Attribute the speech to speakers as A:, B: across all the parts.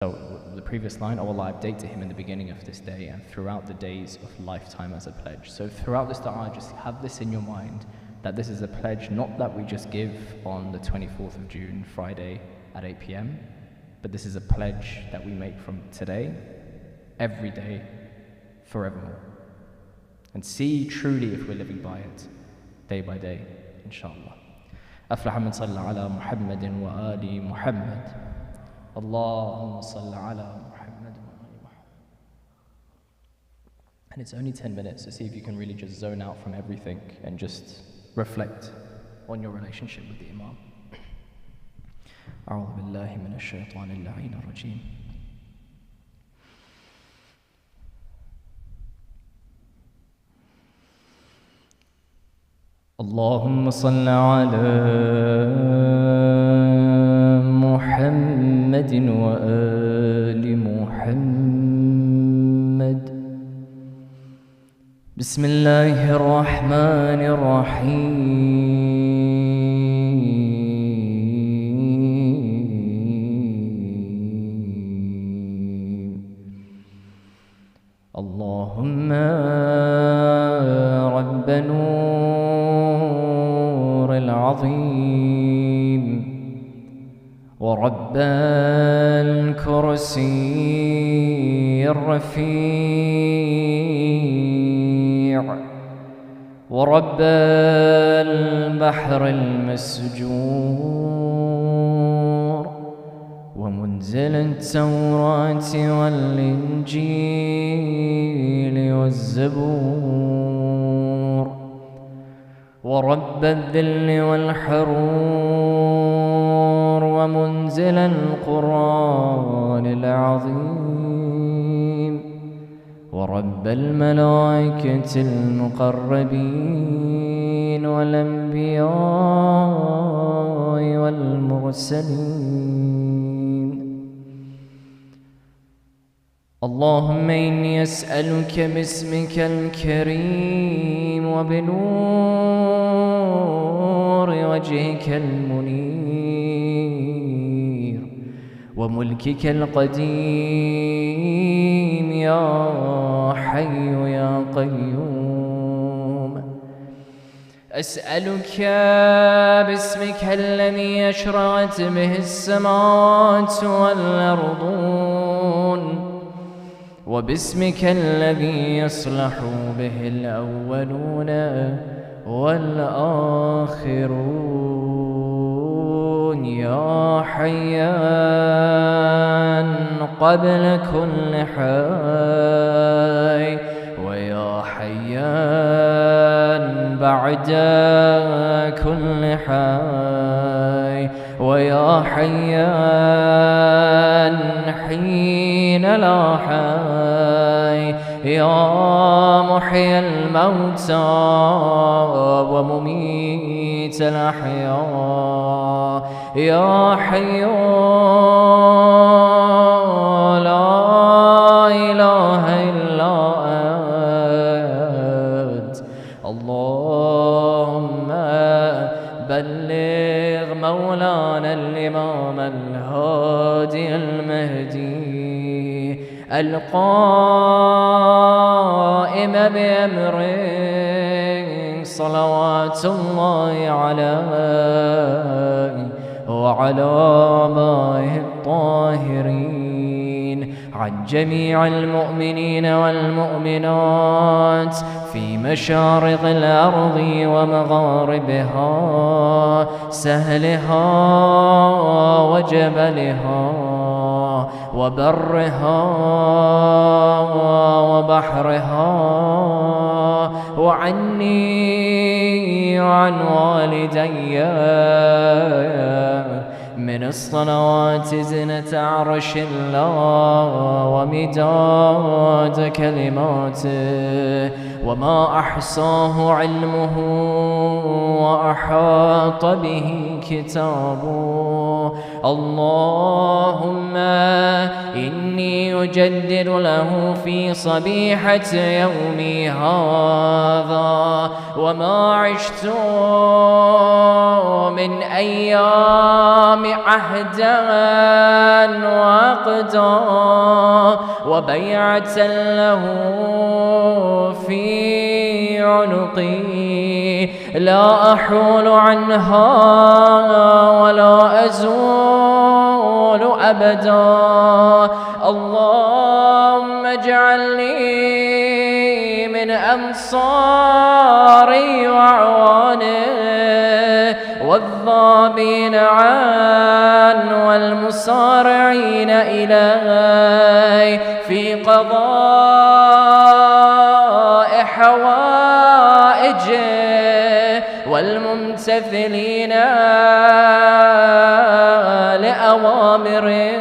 A: So the previous line, O Allah, update to him in the beginning of this day and throughout the days of lifetime as a pledge. So throughout this dua, just have this in your mind, that this is a pledge, not that we just give on the 24th of June, Friday at 8 p.m., but this is a pledge that we make from today, every day, forevermore. And see truly if we're living by it, day by day, inshallah. أفلح من صلى على محمد وآل محمد. اللهم صل على محمد وآل محمد. And it's only 10 minutes, so see if you can really just zone out from everything and just reflect on your relationship with the Imam. أعوذ بالله من الشيطان اللعين الرجيم. اللهم صل على محمد وآل محمد. بسم الله الرحمن الرحيم. اللهم رب نور العظيم ورب الكرسي الرفيع ورب البحر المسجور ومنزل التوراة والإنجيل والزبور ورب الذل والحرور ومنزل القرآن العظيم ورب الملائكة المقربين والأنبياء والمرسلين. اللهم إني أسألك باسمك الكريم وبنور وجهك المنير وملكك القديم يا حي يا قيوم، أسألك باسمك الذي أشرقت به السماوات والأرضون وباسمك الذي يصلح به الأولون والآخرون يا حيان قبل كل حي ويا حيان بعد كل حي ويا حيان حين لا حي يا محيي الموتى ومميت الأحياء يا حي لا إله إلا أنت. اللهم بلغ مولانا الإمام الهادي المهدي القائم بأمره صلوات الله عليه وعلى آبائه الطاهرين عن جميع المؤمنين والمؤمنات في مشارق الأرض ومغاربها سهلها وجبلها وبرها وبحرها وعني وعن والدي من الصلوات زنة عرش الله ومداد كلماته وما أحصاه علمه وأحاط به كتابه. اللهم إني أجدد له في صبيحة يومي هذا وما عشت من الأيام عهدا وعقدا وبيعة له في عنقي لا أحول عنها ولا أزول أبدا. اللهم اجعلني من أنصاري وأعوانه والذابين عن والمصارعين إلي في قضاء حوائجه والممتثلين لأوامره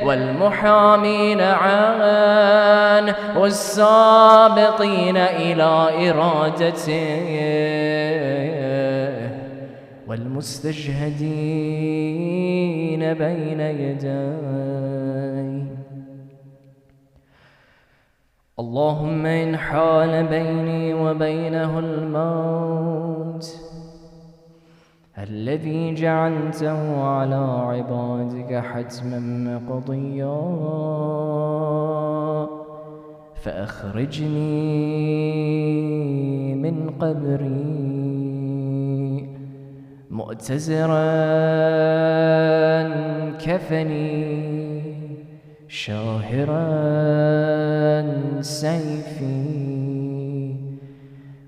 A: والمحامين عنه والسابقين إلى إرادته والمستشهدين بين يديه. اللهم إن حال بيني وبينه الموت الذي جعلته على عبادك حتما مقضيا فأخرجني من قبري مؤتزرا كفني شاهرا سيفي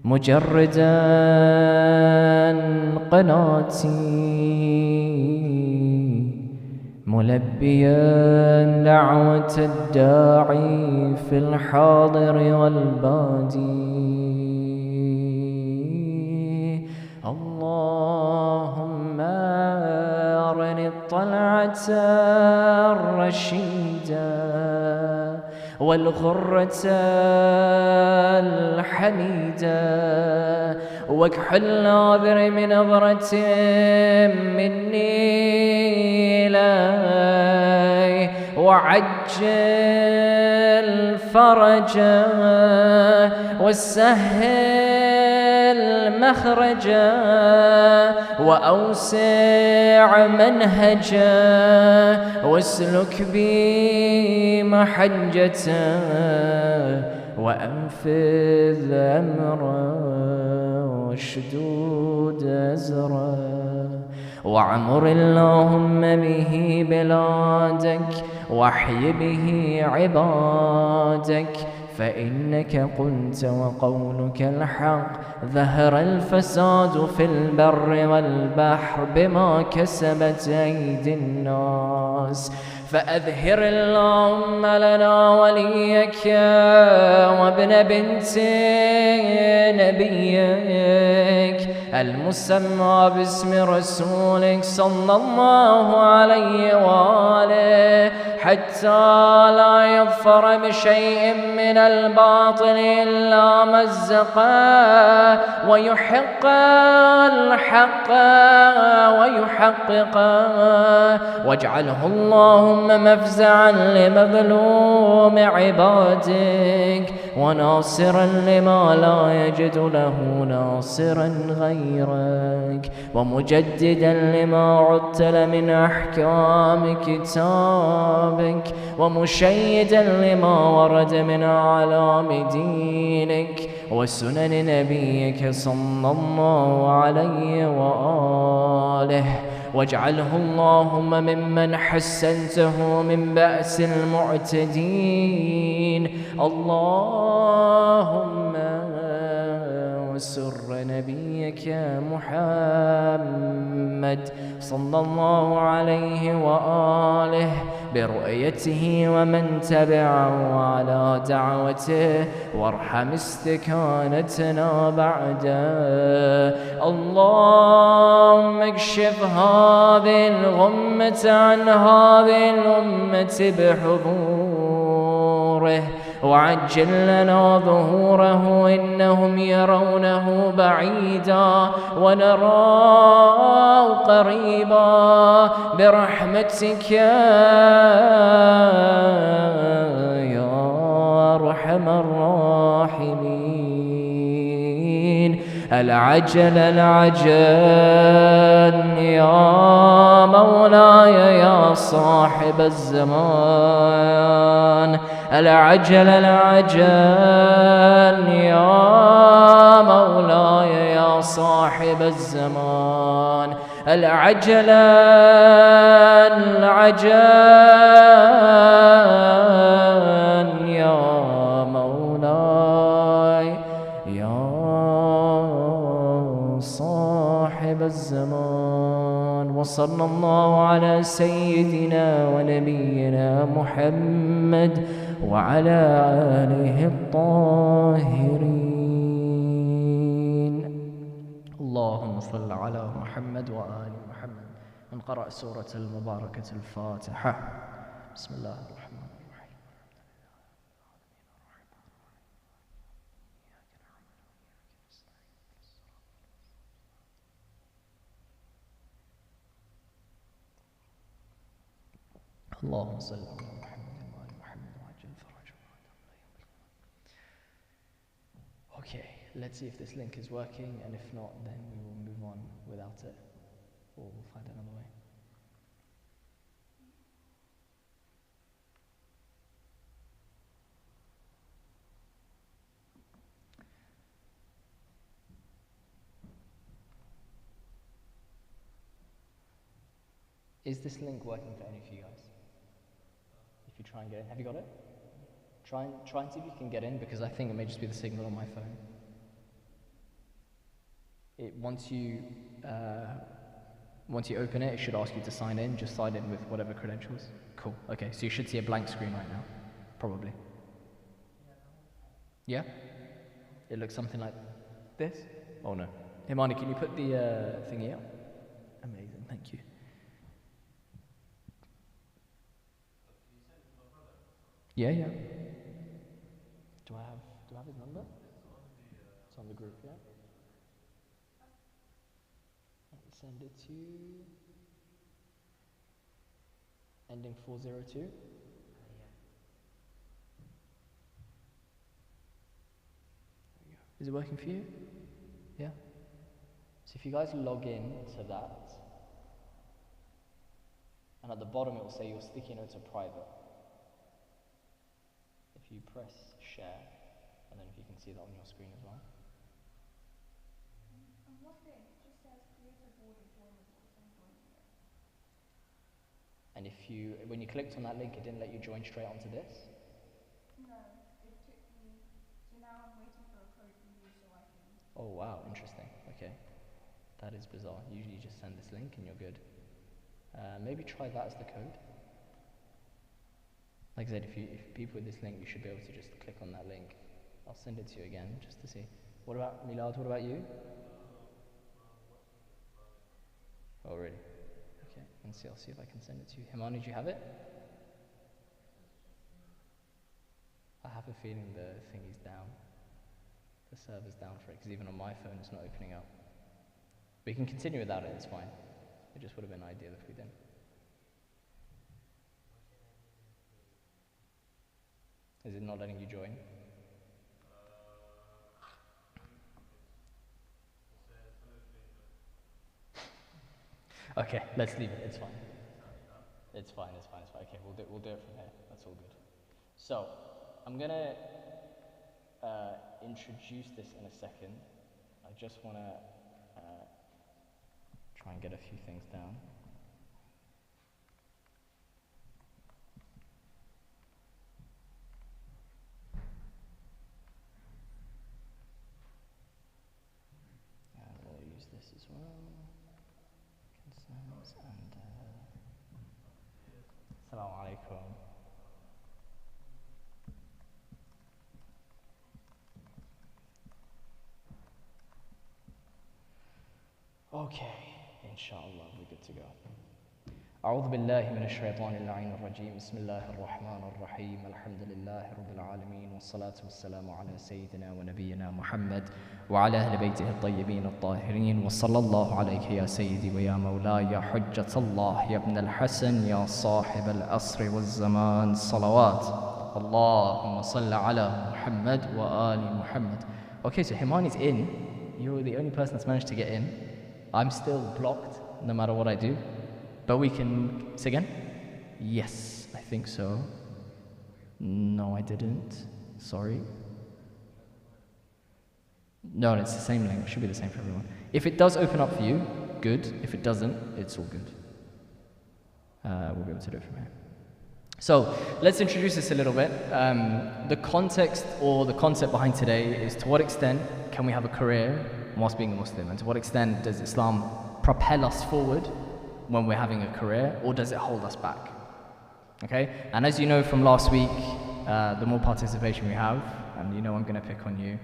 A: مجردا قناتي ملبيا دعوة الداعي في الحاضر والبادي. اللهم أرني الطلعة الرشيدة والغرة الحميدة واكحل ناظر من نظرة مني إليه وعجل فرجا وسهل مخرجا وأوسع منهجا واسلك بي محجة وأنفذ أمرا واشدود أزرا واعمر اللهم به بلادك واحي به عبادك فإنك قلت وقولك الحق ظهر الفساد في البر والبحر بما كسبت أيدي الناس فأظهر اللهم لنا وليك وابن بنت نبيك المسمى باسم رسولك صلى الله عليه وآله حتى لا يظفر بشيء من الباطل إلا مزقه ويحق الحق ويحققه واجعله اللهم مفزعا لمظلوم عبادك وناصرا لما لا يجد له ناصرا غيرك ومجددا لما عطل من أحكام كتابك ومشيدا لما ورد من أعلام دينك وسنن نبيك صلى الله عليه وآله واجعله اللهم ممن حسنته من بأس المعتدين. اللهم وسر نبيك محمد صلى الله عليه وآله برؤيته ومن تبعه على دعوته وارحم استكانتنا بعده. اللهم اكشف هذه الغمة عن هذه الأمة بحضوره وعجل لنا ظهوره إنهم يرونه بعيدا ونراه قريبا برحمتك يا أرحم الراحمين. العجل العجل يا مولاي يا صاحب الزمان العجل العجل يا مولاي يا صاحب الزمان العجل العجل يا مولاي يا صاحب الزمان وصلى الله على سيدنا ونبينا محمد وعلى آله الطاهرين. اللهم صل على محمد وآل محمد. من قرأ سورة المباركة الفاتحة. بسم الله الرحمن الرحيم. اللهم صل على محمد وآل محمد وعجل فرجهم. Okay, let's see if this link is working, and if not, then we will move on without it, or we'll find another way. Is this link working for any of you guys? If you try and get in, have you got it? Try and see if you can get in, because I think it may just be the signal on my phone. Once you open it, it should ask you to sign in. Just sign in with whatever credentials. Cool. Okay, so you should see a blank screen right now, probably. Yeah? It looks something like this. Oh no. Himani, can you put the thingy up? Amazing, thank you. Yeah, yeah. Do I have his number? It's on the group, yeah? Let me send it to you. Ending 402. Is it working for you? Yeah? So if you guys log in to that, and at the bottom it will say your sticky notes are private. If you press share, and then if you can see that on your screen as well.
B: And what thing? It just says create a board and join the board, so I'm joining it.
A: And when you clicked on that link, it didn't let you join straight onto this?
B: No, it took me, so now I'm waiting for a code from you so I can...
A: Oh wow, interesting, okay. That is bizarre. Usually you just send this link and you're good. Maybe try that as the code. Like I said, if people with this link, you should be able to just click on that link. I'll send it to you again, just to see. What about Milad, what about you? Oh really? Okay, I'll see if I can send it to you. Himani, do you have it? I have a feeling the thingy's down. The server's down for it, because even on my phone it's not opening up. We can continue without it, it's fine. It just would have been ideal if we didn't. Is it not letting you join? Okay, let's leave it, it's fine. It's fine. Okay, we'll do it from here, that's all good. So, I'm gonna introduce this in a second. I just wanna try and get a few things down. We'll use this as well. Concerns and Assalamu alaikum. Okay, inshallah, we're good to go. أعوذ بالله من الشيطان اللعين الرجيم بسم الله الرحمن الرحيم الحمد لله رب العالمين والصلاة والسلام على سيدنا ونبينا محمد وعلى أهل بيته الطيبين الطاهرين وصلى الله عليك يا سيدي ويا مولاي يا حجة الله يا ابن الحسن يا صاحب العصر والزمان صلوات اللهم صل على محمد وآل محمد. Okay, so Himani's in. You're the only person that's managed to get in. I'm still blocked no matter what I do. But we can... Say again? Yes, I think so. No, I didn't. Sorry. No, it's the same link. It should be the same for everyone. If it does open up for you, good. If it doesn't, it's all good. We'll be able to do it from here. So, let's introduce this a little bit. The context or the concept behind today is to what extent can we have a career whilst being a Muslim? And to what extent does Islam propel us forward when we're having a career, or does it hold us back? Okay? And as you know from last week, the more participation we have, and you know I'm going to pick on you,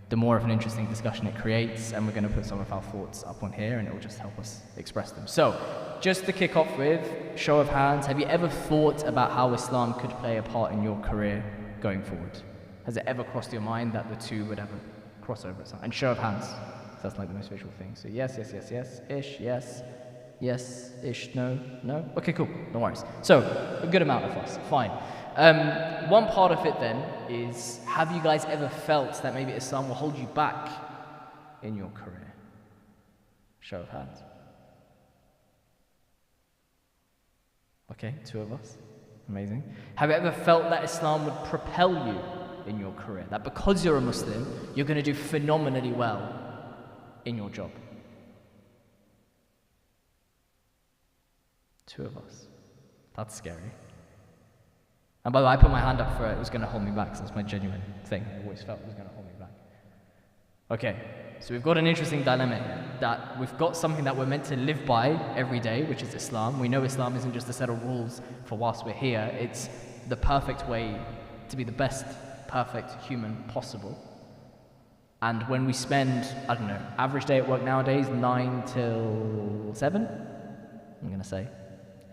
A: the more of an interesting discussion it creates, and we're going to put some of our thoughts up on here, and it will just help us express them. So, just to kick off with, show of hands, have you ever thought about how Islam could play a part in your career going forward? Has it ever crossed your mind that the two would ever cross over? And show of hands, that's like the most visual thing. So yes, yes, yes, yes, ish, yes, yes, ish, no, no. Okay, cool, no worries. So, a good amount of us, fine. One part of it then is, have you guys ever felt that maybe Islam will hold you back in your career? Show of hands. Okay, 2 of us. Amazing. Have you ever felt that Islam would propel you in your career? That because you're a Muslim, you're going to do phenomenally well in your job? 2 of us. That's scary. And by the way, I put my hand up for it. It was going to hold me back, because that's my genuine thing. I always felt it was going to hold me back. Okay, so we've got an interesting dilemma here, that we've got something that we're meant to live by every day, which is Islam. We know Islam isn't just a set of rules for whilst we're here. It's the perfect way to be the best, perfect human possible. And when we spend, I don't know, average day at work nowadays, 9 till 7, I'm going to say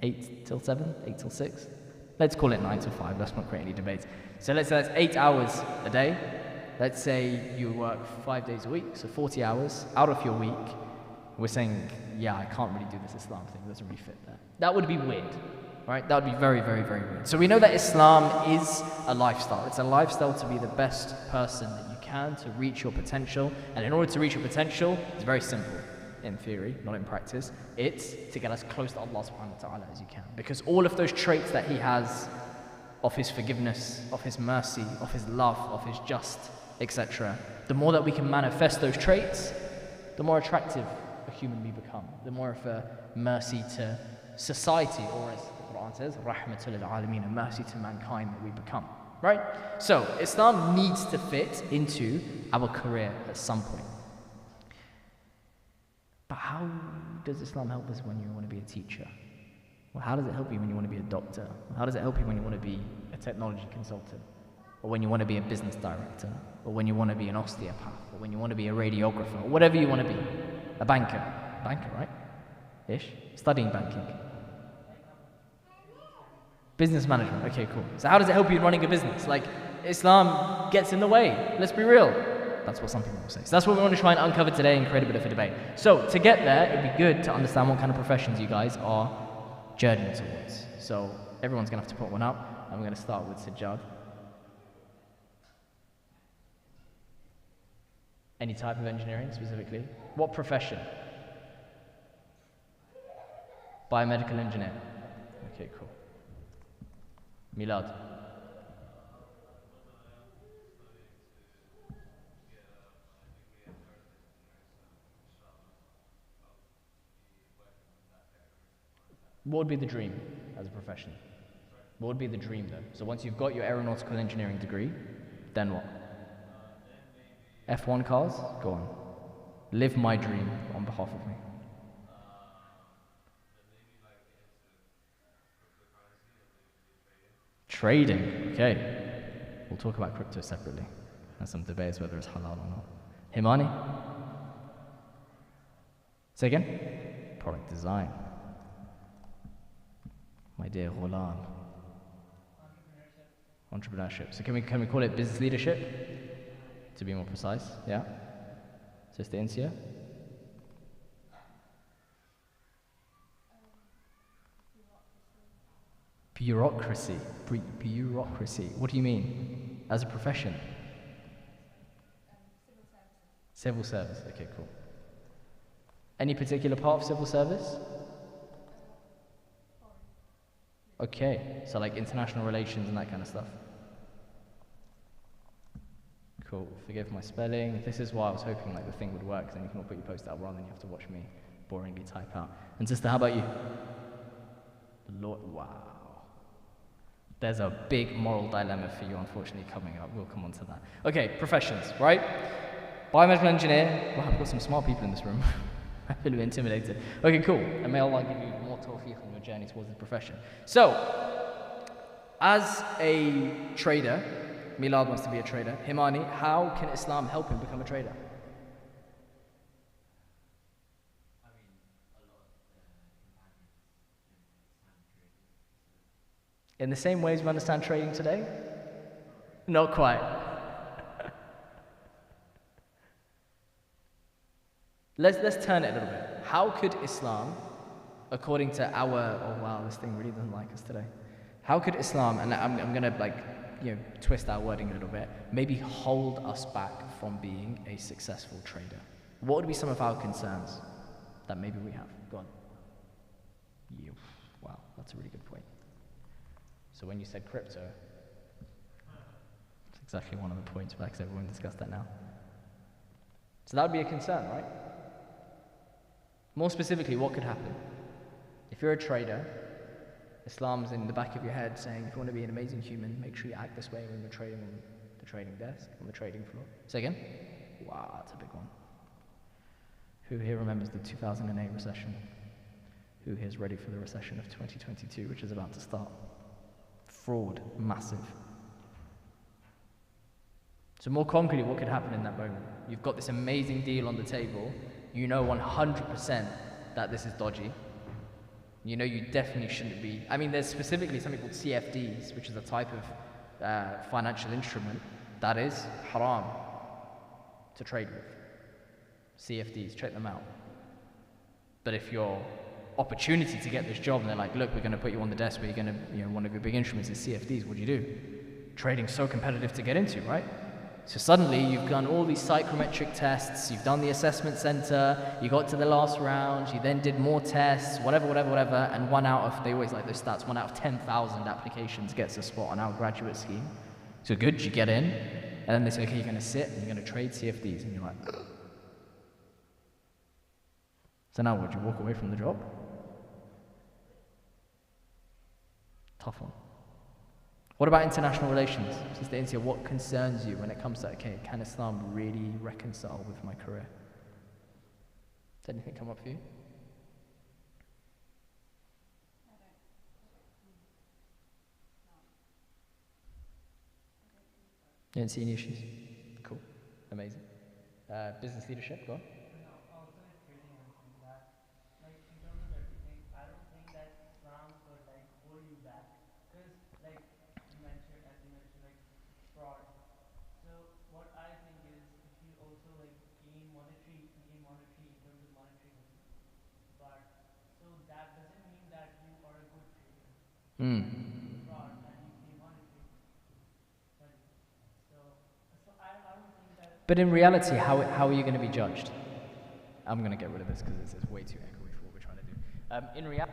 A: 8 till 7, 8 till 6. Let's call it 9 to 5, let's not create any debates. So let's say that's 8 hours a day. Let's say you work 5 days a week, so 40 hours out of your week. We're saying, yeah, I can't really do this Islam thing, it doesn't really fit there. That would be weird, right? That would be very, very, very weird. So we know that Islam is a lifestyle. It's a lifestyle to be the best person that you can, to reach your potential. And in order to reach your potential, it's very simple. In theory, not in practice, it's to get as close to Allah subhanahu wa ta'ala as you can. Because all of those traits that He has of His forgiveness, of His mercy, of His love, of His just, etc., the more that we can manifest those traits, the more attractive a human we become, the more of a mercy to society, or as the Quran says, rahmatul lil alameen, a mercy to mankind that we become. Right? So, Islam needs to fit into our career at some point. But how does Islam help us when you want to be a teacher? Well, how does it help you when you want to be a doctor? How does it help you when you want to be a technology consultant? Or when you want to be a business director? Or when you want to be an osteopath? Or when you want to be a radiographer? Or whatever you want to be. A banker. Banker, right? Ish. Studying banking. Business management. Okay, cool. So how does it help you in running a business? Like, Islam gets in the way. Let's be real. That's what some people will say. So that's what we want to try and uncover today and create a bit of a debate. So to get there, it'd be good to understand what kind of professions you guys are journeying towards. So everyone's going to have to put one up, and we're going to start with Sajjad. Any type of engineering specifically? What profession? Biomedical engineer. Okay, cool. Milad. What would be the dream as a profession? What would be the dream though? So once you've got your aeronautical engineering degree, then what? F1 cars? Go on. Live my dream on behalf of me. Trading, okay. We'll talk about crypto separately. There's some debates whether it's halal or not. Himani? Say again? Product design. My dear Ghulam. Entrepreneurship. So can we call it business leadership? To be more precise, yeah? Sister Insia? Bureaucracy. Bureaucracy. What do you mean? As a profession? Civil service. Okay, cool. Any particular part of civil service? Okay, so like international relations and that kind of stuff. Cool. Forgive my spelling. This is why I was hoping like the thing would work, then you can all put your post out rather than you have to watch me boringly type out. And sister, how about you? Lord, wow. There's a big moral dilemma for you, unfortunately, coming up. We'll come on to that. Okay, professions, right? Biomedical engineer. Wow, I've got some smart people in this room. I feel a bit intimidated. Okay, cool. And may Allah give you more tawfiq on your journey towards the profession. So, as a trader, Milad wants to be a trader. Himani, how can Islam help him become a trader? In the same ways we understand trading today? Not quite. Let's turn it a little bit. How could Islam, according to our, oh wow, this thing really doesn't like us today. How could Islam, and I'm gonna like, twist our wording a little bit, maybe hold us back from being a successful trader? What would be some of our concerns that maybe we have? Go on. Wow, that's a really good point. So when you said crypto, it's exactly one of the points, because everyone discussed that now. So that would be a concern, right? More specifically, what could happen? If you're a trader, Islam's in the back of your head saying, if you want to be an amazing human, make sure you act this way when you're trading on the trading desk, on the trading floor. Say again? Wow, that's a big one. Who here remembers the 2008 recession? Who here is ready for the recession of 2022, which is about to start? Fraud, massive. So more concretely, what could happen in that moment? You've got this amazing deal on the table. You know 100% that this is dodgy. You know you definitely shouldn't be. I mean, there's specifically something called CFDs, which is a type of financial instrument that is haram to trade with. CFDs, check them out. But if your opportunity to get this job, and they're like, look, we're going to put you on the desk where you're going to, one of your big instruments is CFDs, what do? Trading's so competitive to get into, right? So suddenly you've done all these psychometric tests, you've done the assessment center, you got to the last round, you then did more tests, whatever, and they always like those stats, 1 out of 10,000 applications gets a spot on our graduate scheme. So good, you get in, and then they say, okay, you're going to sit and you're going to trade CFDs, and you're like, ugh. So now would you walk away from the job? Tough one. What about international relations? Sister Insia, what concerns you when it comes to, okay, can Islam really reconcile with my career? Does anything come up for you? You don't see any issues? Cool. Amazing. Business leadership, go on. But in reality, how are you going to be judged? I'm going to get rid of this because it's way too echoey for what we're trying to do. In reality,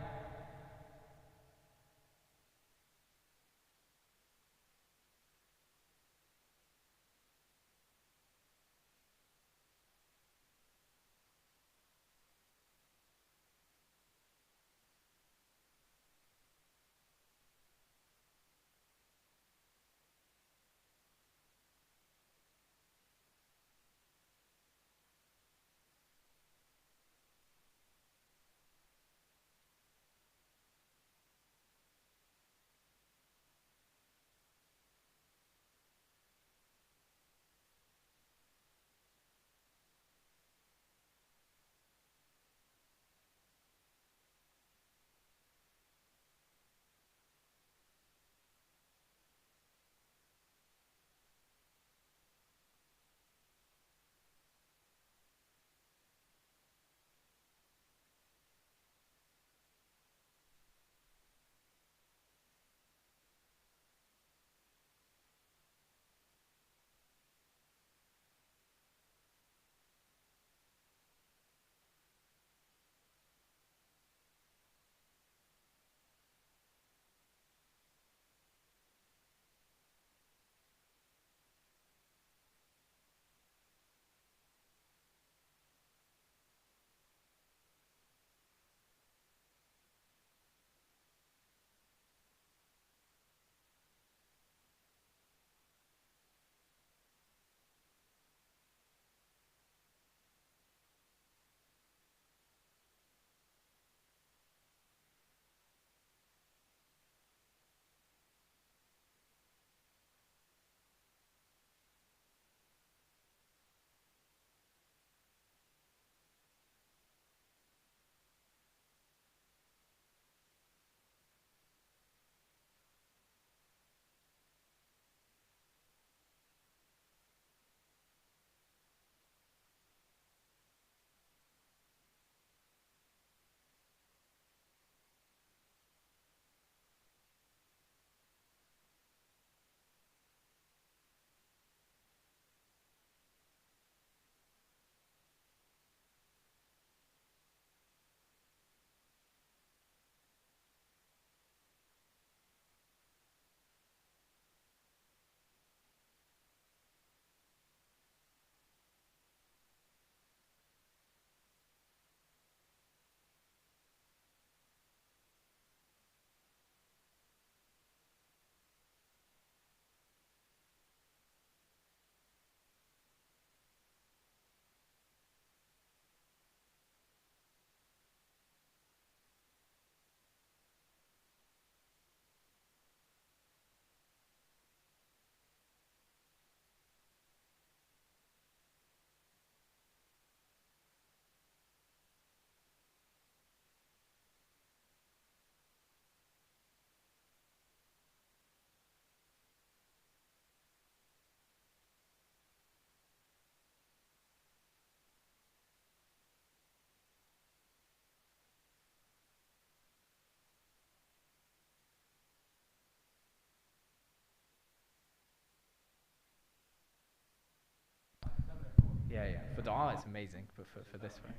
A: dua is amazing, but for this one.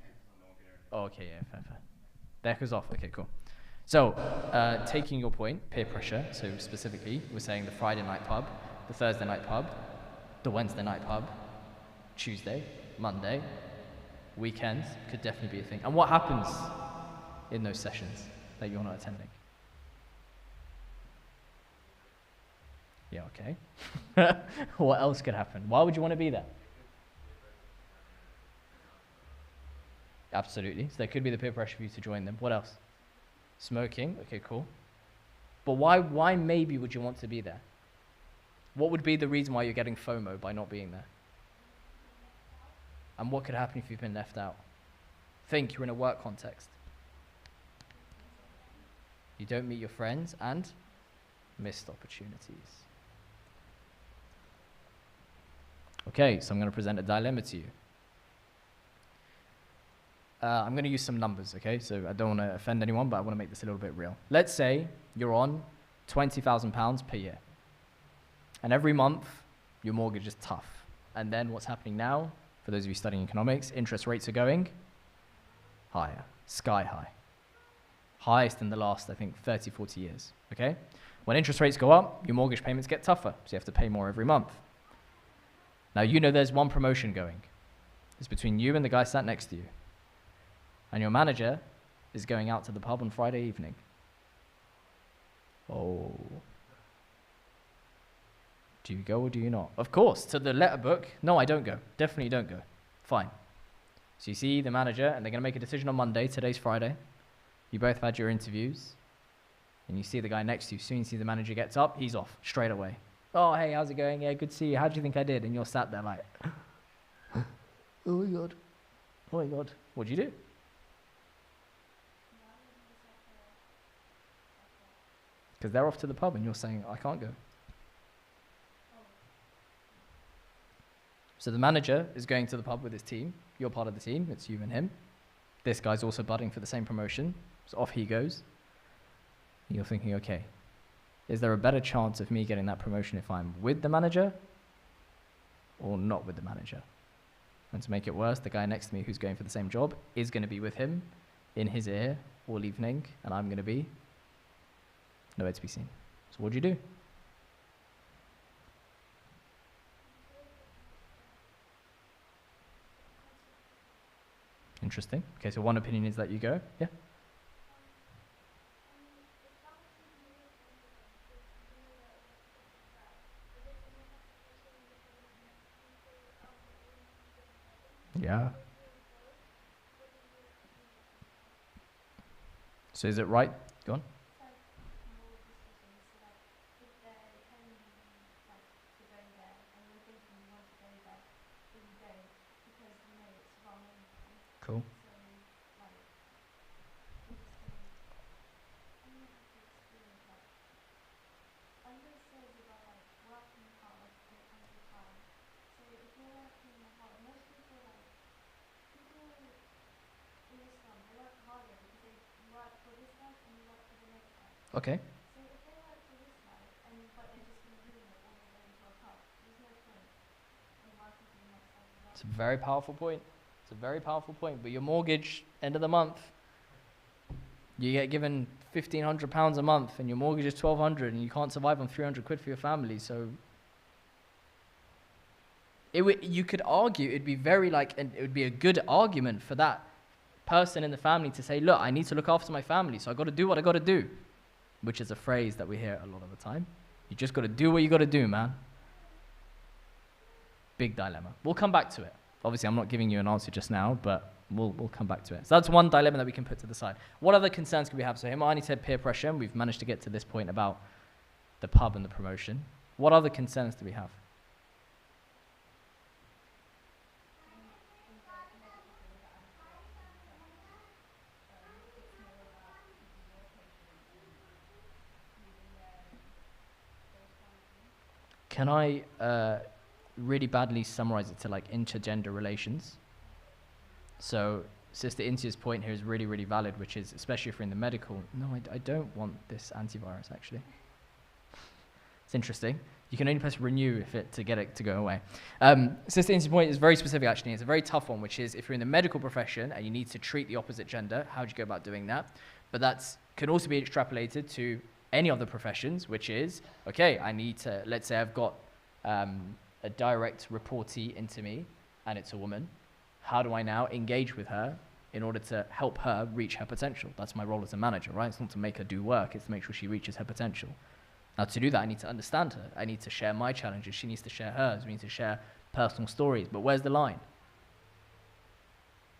A: Oh, okay, yeah, fair. That goes off. Okay, cool. So, taking your point, peer pressure. So specifically, we're saying the Friday night pub, the Thursday night pub, the Wednesday night pub, Tuesday, Monday, weekends could definitely be a thing. And what happens in those sessions that you're not attending? Yeah, okay. What else could happen? Why would you want to be there? Absolutely. So there could be the peer pressure for you to join them. What else? Smoking. Okay, cool. But why maybe would you want to be there? What would be the reason why you're getting FOMO by not being there? And what could happen if you've been left out? Think you're in a work context. You don't meet your friends and missed opportunities. Okay, so I'm going to present a dilemma to you. I'm going to use some numbers, okay? So I don't want to offend anyone, but I want to make this a little bit real. Let's say you're on £20,000 per year. And every month, your mortgage is tough. And then what's happening now, for those of you studying economics, interest rates are going higher, sky high. Highest in the last, I think, 30, 40 years, okay? When interest rates go up, your mortgage payments get tougher, so you have to pay more every month. Now, you know there's one promotion going. It's between you and the guy sat next to you. And your manager is going out to the pub on Friday evening. Oh. Do you go or do you not? Of course, to the letter book. No, I don't go. Definitely don't go. Fine. So you see the manager, and they're going to make a decision on Monday. Today's Friday. You both have had your interviews. And you see the guy next to you. Soon you see the manager gets up, he's off straight away. Oh, hey, how's it going? Yeah, good to see you. How do you think I did? And you're sat there like, oh my God. Oh my God. What'd you do? Because they're off to the pub and you're saying, I can't go. So the manager is going to the pub with his team. You're part of the team. It's you and him. This guy's also budding for the same promotion. So off he goes. And you're thinking, okay, is there a better chance of me getting that promotion if I'm with the manager or not with the manager? And to make it worse, the guy next to me who's going for the same job is going to be with him in his ear all evening, and I'm going to be nowhere to be seen. So what do you do? Interesting. Okay, so one opinion is that you go. Yeah? Yeah. So is it right? Go on. Cool. Okay. It's a very powerful point. It's a very powerful point. But your mortgage, end of the month, you get given £1,500 a month, and your mortgage is £1,200, and you can't survive on 300 quid for your family. So you could argue it'd be it would be a good argument for that person in the family to say, look, I need to look after my family, so I got to do what I got to do, which is a phrase that we hear a lot of the time. You just got to do what you got to do, man. Big dilemma. We'll come back to it. Obviously, I'm not giving you an answer just now, but we'll come back to it. So that's one dilemma that we can put to the side. What other concerns could we have? So Hussaini said peer pressure, and we've managed to get to this point about the pub and the promotion. What other concerns do we have? Can I really badly summarize it to like intergender relations? So Sister Intia's point here is really, really valid, which is, especially if you're in the medical, no, I don't want this antivirus actually. It's interesting. You can only press renew to get it to go away. Sister Incy's point is very specific, actually. It's a very tough one, which is if you're in the medical profession and you need to treat the opposite gender, how do you go about doing that? But that can also be extrapolated to any of the professions, which is, okay, I need to, let's say I've got a direct reportee into me, and it's a woman. How do I now engage with her in order to help her reach her potential? That's my role as a manager, right? It's not to make her do work, it's to make sure she reaches her potential. Now, to do that, I need to understand her. I need to share my challenges. She needs to share hers. We need to share personal stories. But where's the line?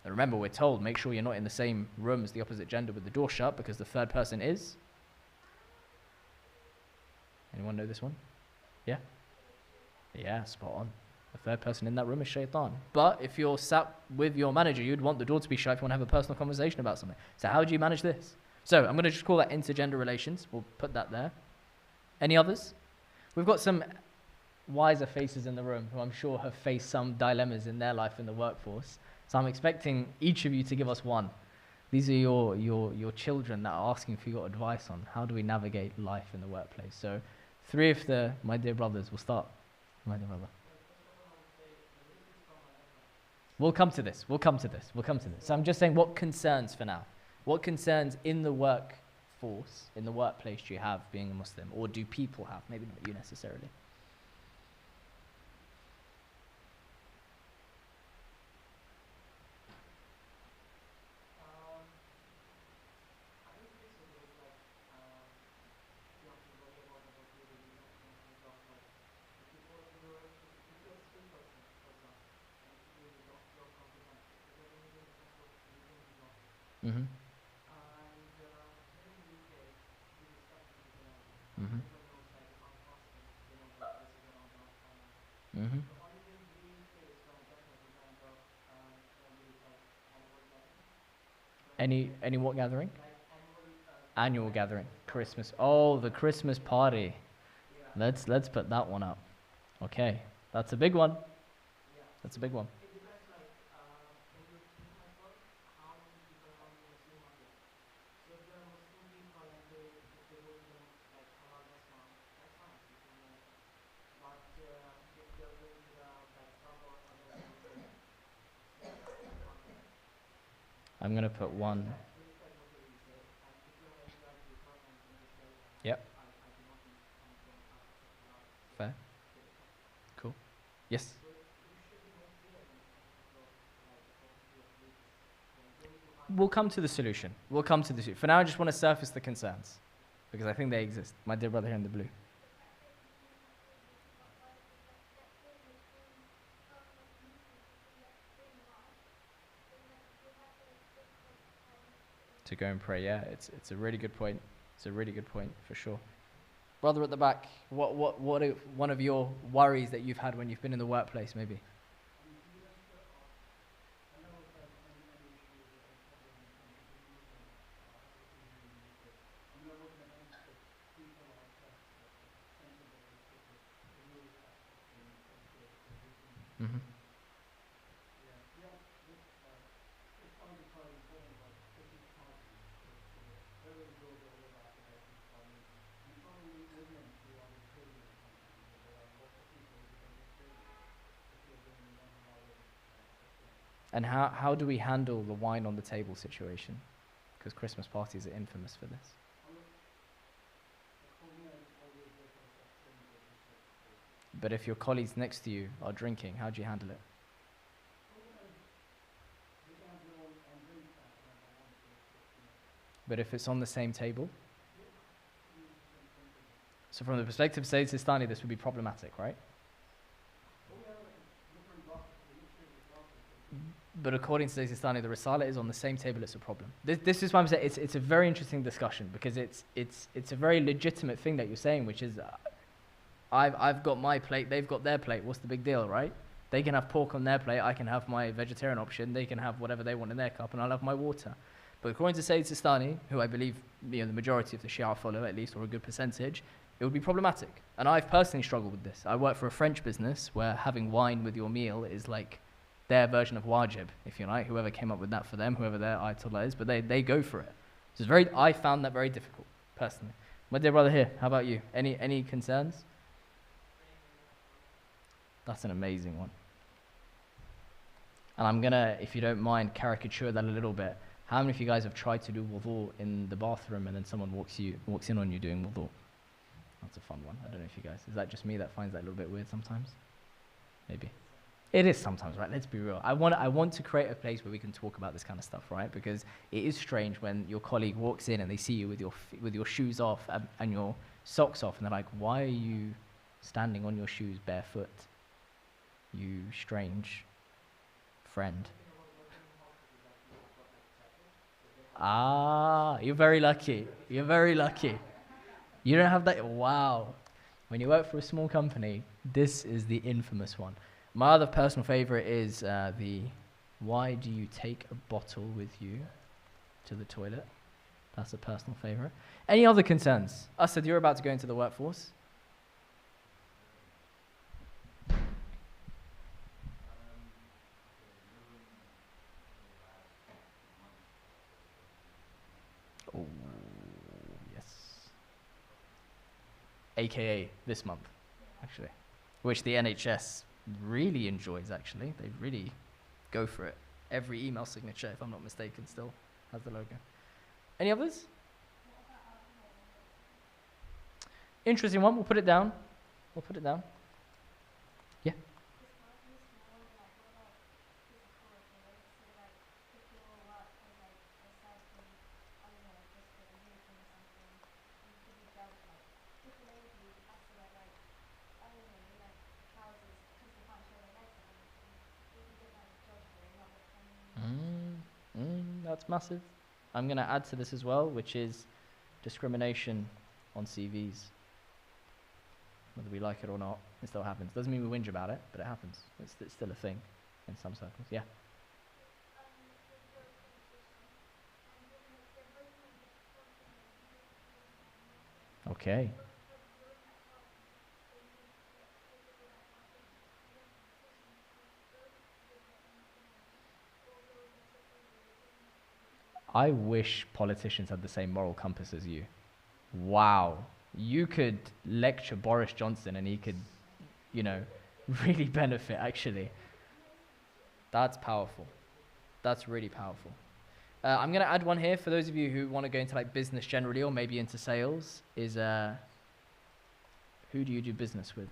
A: And remember, we're told, make sure you're not in the same room as the opposite gender with the door shut, because the third person is? Anyone know this one? Yeah? Yeah, spot on. The third person in that room is shaitan. But if you're sat with your manager, you'd want the door to be shut if you want to have a personal conversation about something. So how do you manage this? So I'm going to just call that intergender relations. We'll put that there. Any others? We've got some wiser faces in the room who I'm sure have faced some dilemmas in their life in the workforce. So I'm expecting each of you to give us one. These are your children that are asking for your advice on how do we navigate life in the workplace. So 3 of my dear brothers will start. My dear brother. We'll come to this. So I'm just saying what concerns for now. What concerns in the workforce, in the workplace do you have being a Muslim? Or do people have? Maybe not you necessarily. Mm-hmm. Mm-hmm. Mm-hmm. Any what gathering? Annual gathering. Christmas. Oh, the Christmas party. Let's put that one up. Okay. That's a big one. That's a big one. I'm going to put one. Yep. Fair. Cool. Yes. We'll come to the solution. For now, I just want to surface the concerns, because I think they exist. My dear brother here in the blue. To go and pray, yeah, it's a really good point. It's a really good point, for sure. Brother at the back, what are one of your worries that you've had when you've been in the workplace, maybe? Mm-hmm. And how do we handle the wine on the table situation? Because Christmas parties are infamous for this. But if your colleagues next to you are drinking, how do you handle it? But if it's on the same table? So from the perspective of Sadiq Damani, this would be problematic, right? But according to Sadiq Damani, the Risala is on the same table, it's a problem. This is why I'm saying it's a very interesting discussion, because it's a very legitimate thing that you're saying, which is I've got my plate, they've got their plate, what's the big deal, right? They can have pork on their plate, I can have my vegetarian option, they can have whatever they want in their cup, and I'll have my water. But according to Sadiq Damani, who I believe the majority of the Shia follow, at least, or a good percentage, it would be problematic. And I've personally struggled with this. I work for a French business where having wine with your meal is like their version of wajib, if you like, whoever came up with that for them, whoever their ayatollah is, but they go for it. So I found that very difficult, personally. My dear brother here, how about you? Any concerns? That's an amazing one. And I'm gonna, if you don't mind, caricature that a little bit. How many of you guys have tried to do wudu in the bathroom and then someone walks in on you doing wudu? That's a fun one. I don't know if you guys, is that just me that finds that a little bit weird sometimes? Maybe. It is sometimes, right? Let's be real. I want to create a place where we can talk about this kind of stuff, right? Because it is strange when your colleague walks in and they see you with your shoes off and your socks off, and they're like, "Why are you standing on your shoes barefoot? You strange friend." Ah, you're very lucky. You're very lucky. You don't have that. Wow. When you work for a small company, this is the infamous one. My other personal favorite is why do you take a bottle with you to the toilet? That's a personal favorite. Any other concerns? Asad, you're about to go into the workforce. Oh, yes. AKA this month, actually, which the NHS really enjoys, actually. They really go for it. Every email signature, if I'm not mistaken, still has the logo. Any others? Interesting one. We'll put it down. We'll put it down. Yeah. That's massive. I'm going to add to this as well, which is discrimination on CVs. Whether we like it or not, it still happens. Doesn't mean we whinge about it, but it happens. It's still a thing in some circles. Yeah. Okay. I wish politicians had the same moral compass as you. Wow. You could lecture Boris Johnson and he could, you know, really benefit, actually. That's powerful. That's really powerful. I'm going to add one here for those of you who want to go into like business generally or maybe into sales is who do you do business with?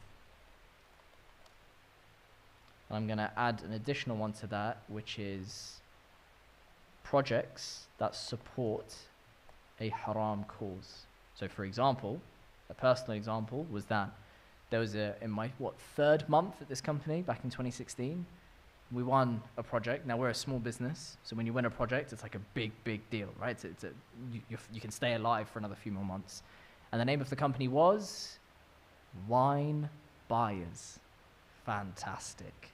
A: I'm going to add an additional one to that, which is projects that support a haram cause. So for example, a personal example was that there was in my third month at this company back in 2016, we won a project. Now we're a small business, so when you win a project, it's like a big deal, right? You can stay alive for another few more months. And the name of the company was Wine Buyers. Fantastic.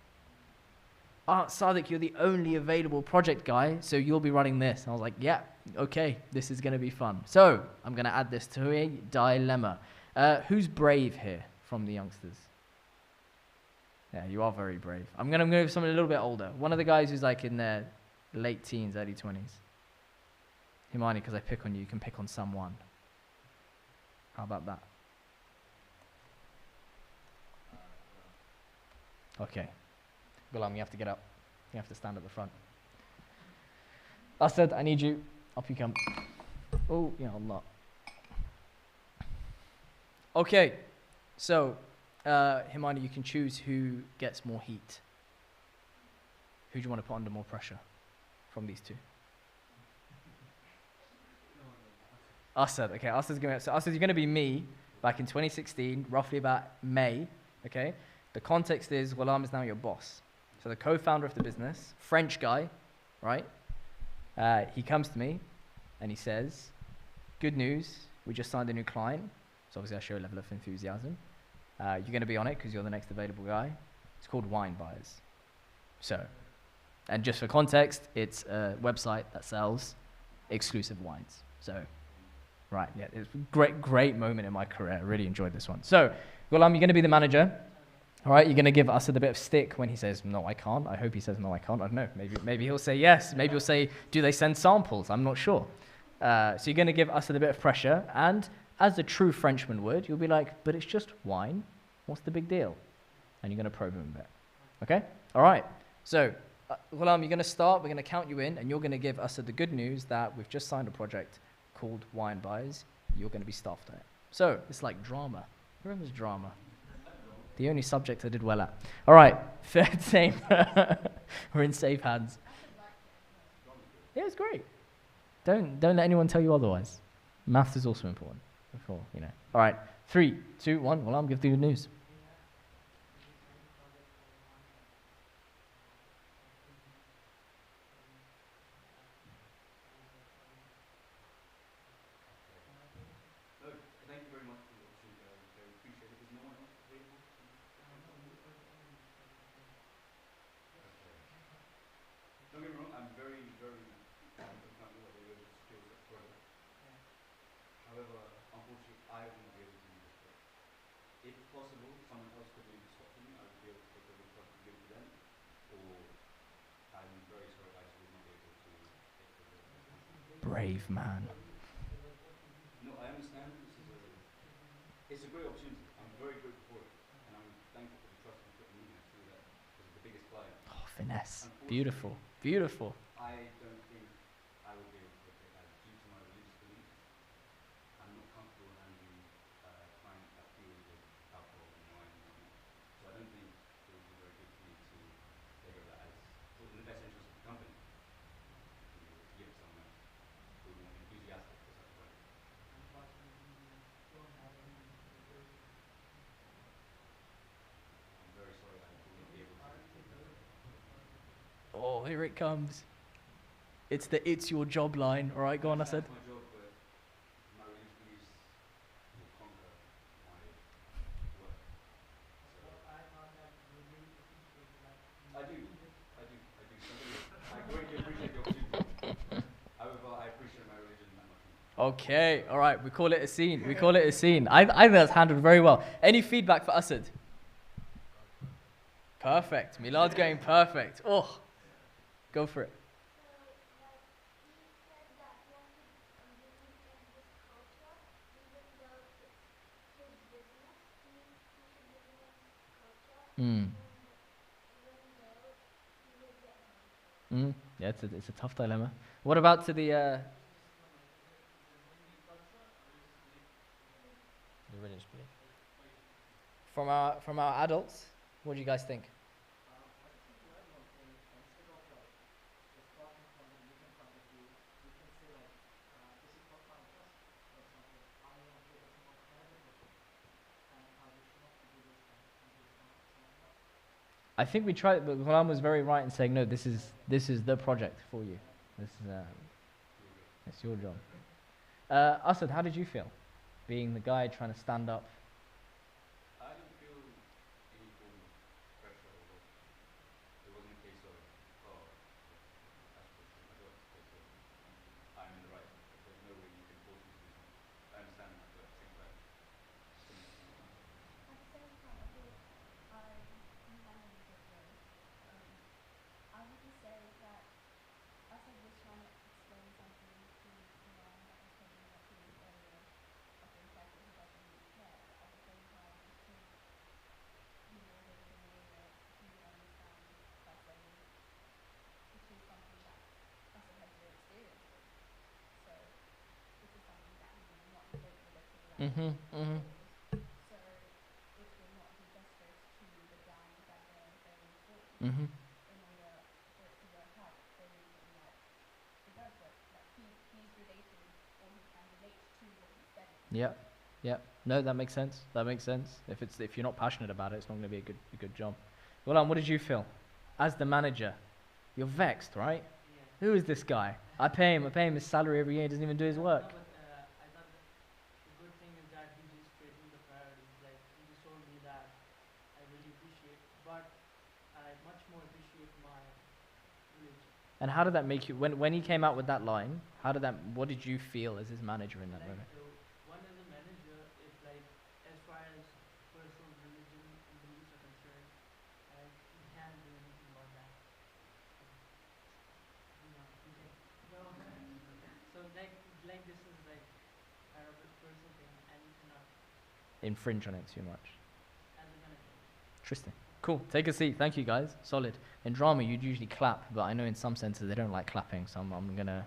A: "Oh, Sadiq, you're the only available project guy, so you'll be running this." And I was like, yeah, okay, this is going to be fun. So I'm going to add this to a dilemma. Who's brave here from the youngsters? Yeah, you are very brave. I'm going to go with someone a little bit older. One of the guys who's like in their late teens, early 20s. Hussaini, because I pick on you, you can pick on someone. How about that? Okay. Ghulam, you have to get up. You have to stand at the front. Asad, I need you. Up you come. Oh, ya Allah. Okay. So, Hussaini, you can choose who gets more heat. Who do you want to put under more pressure from these two? Asad. Okay, Asad's going to... So, Asad, you're going to be me back in 2016, roughly about May. Okay? The context is Ghulam is now your boss. So the co-founder of the business, French guy, right? He comes to me and he says, "Good news, we just signed a new client." So obviously I show a level of enthusiasm. You're going to be on it because you're the next available guy. It's called Wine Buyers. So, and just for context, it's a website that sells exclusive wines. So, right, yeah, it's a great moment in my career. I really enjoyed this one. So, Ghulam, you're going to be the manager. All right, you're going to give Asad a bit of stick when he says, "No, I can't." I hope he says, "No, I can't." I don't know. Maybe he'll say yes. Maybe he'll say, "Do they send samples?" I'm not sure. So you're going to give Asad a bit of pressure. And as a true Frenchman would, you'll be like, "But it's just wine. What's the big deal?" and you're going to probe him a bit. Okay? All right. So, Ghulam, you're going to start. We're going to count you in, and you're going to give us the good news that we've just signed a project called Wine Buys. You're going to be staffed on it. So, it's like drama. Who remembers drama? The only subject I did well at. All right. Third team. We're in safe hands. Yeah, it's great. Don't let anyone tell you otherwise. Maths is also important. Before, you know. All right. 3, 2, 1. Ghulam, give the good news.
C: Thank you very much for the opportunity. I very appreciate it. Is no one else available? Okay. Don't get me wrong, I'm very, very comfortable that we were able to secure such a project. However, unfortunately, I wouldn't be able to lead this project. If possible, someone else could maybe swap for me. I would be able to take over the project and give it to them. Or, I'm very sorry, I just would not be able to take over the project.
A: Brave man.
C: No, I understand this is it's a great opportunity. I'm very grateful for it. And I'm thankful for the trust you put in me. I feel that this is the biggest client.
A: Oh, finesse. Beautiful. Beautiful.
C: I don't think I would be able to take that due to my religious beliefs. I'm not comfortable handling clients that deal with alcohol and wine and whatnot. So I don't think it would be very good for me to take over that as in the best interest of the company. To give it to someone else who would be more enthusiastic for such a project. I'm very sorry, I will not be able to take that over.
A: Oh, here it comes. It's the "it's your job" line. All right, go on, I said.
C: That's my job, but my religious beliefs will conquer my work. So I do. I greatly appreciate the opportunity. However, I appreciate my religion that much more.
A: Okay, all right. We call it a scene. We call it a scene. I think that's handled very well. Any feedback for Asad? Perfect. Milad's going perfect. Oh, go for it. Mm. Yeah, it's a tough dilemma. What about to the religious belief? From our adults, what do you guys think? I think we tried, but Ghulam was very right in saying no. This is the project for you. This is it's your job. Asad, how did you feel, being the guy trying to stand up?
C: I didn't feel any form of pressure or it wasn't a case of, oh, I should just do my job. It's a case of, I'm in the right. There's no way you can force me to do something. I understand that, but at the same time, something to do.
B: At the same time, I feel you handled it well. I wouldn't say that Asad was trying to explain something to Iran that was probably not to his area of interest or he doesn't really care. But at the same time, because he lives in an area, he would understand by saying it is something that Asad has no experience with. So this is something that he will not live with a full
A: Mm-hmm. Mm-hmm.
B: So it will not do justice to the ground that they're going for.
A: Mm-hmm.
B: In order for it to work out, they make it like it does work. Like he's relating or he can relate to what he's saying.
A: Yeah. Yeah. No, that makes sense. That makes sense. If you're not passionate about it, it's not going to be a good job. Ghulam, what did you feel? As the manager, you're vexed, right?
D: Yeah.
A: Who is this guy? I pay him his salary every year. He doesn't even do his work.
D: No, but I thought the good thing is that he just stated the priorities. Like he just told me that I really appreciate, but I much more appreciate my religion.
A: And how did that make you? When he came out with that line, what did you feel as his manager in that
D: Like
A: moment?
D: one as a manager, if like as far as personal religion and beliefs are concerned, he can't do anything about that. No. So like this is like kind of a personal thing, and you cannot
A: Infringe on it too much.
D: as a manager.
A: Interesting. Cool. Take a seat. Thank you, guys. Solid. In drama, you'd usually clap, but I know in some senses they don't like clapping, so I'm gonna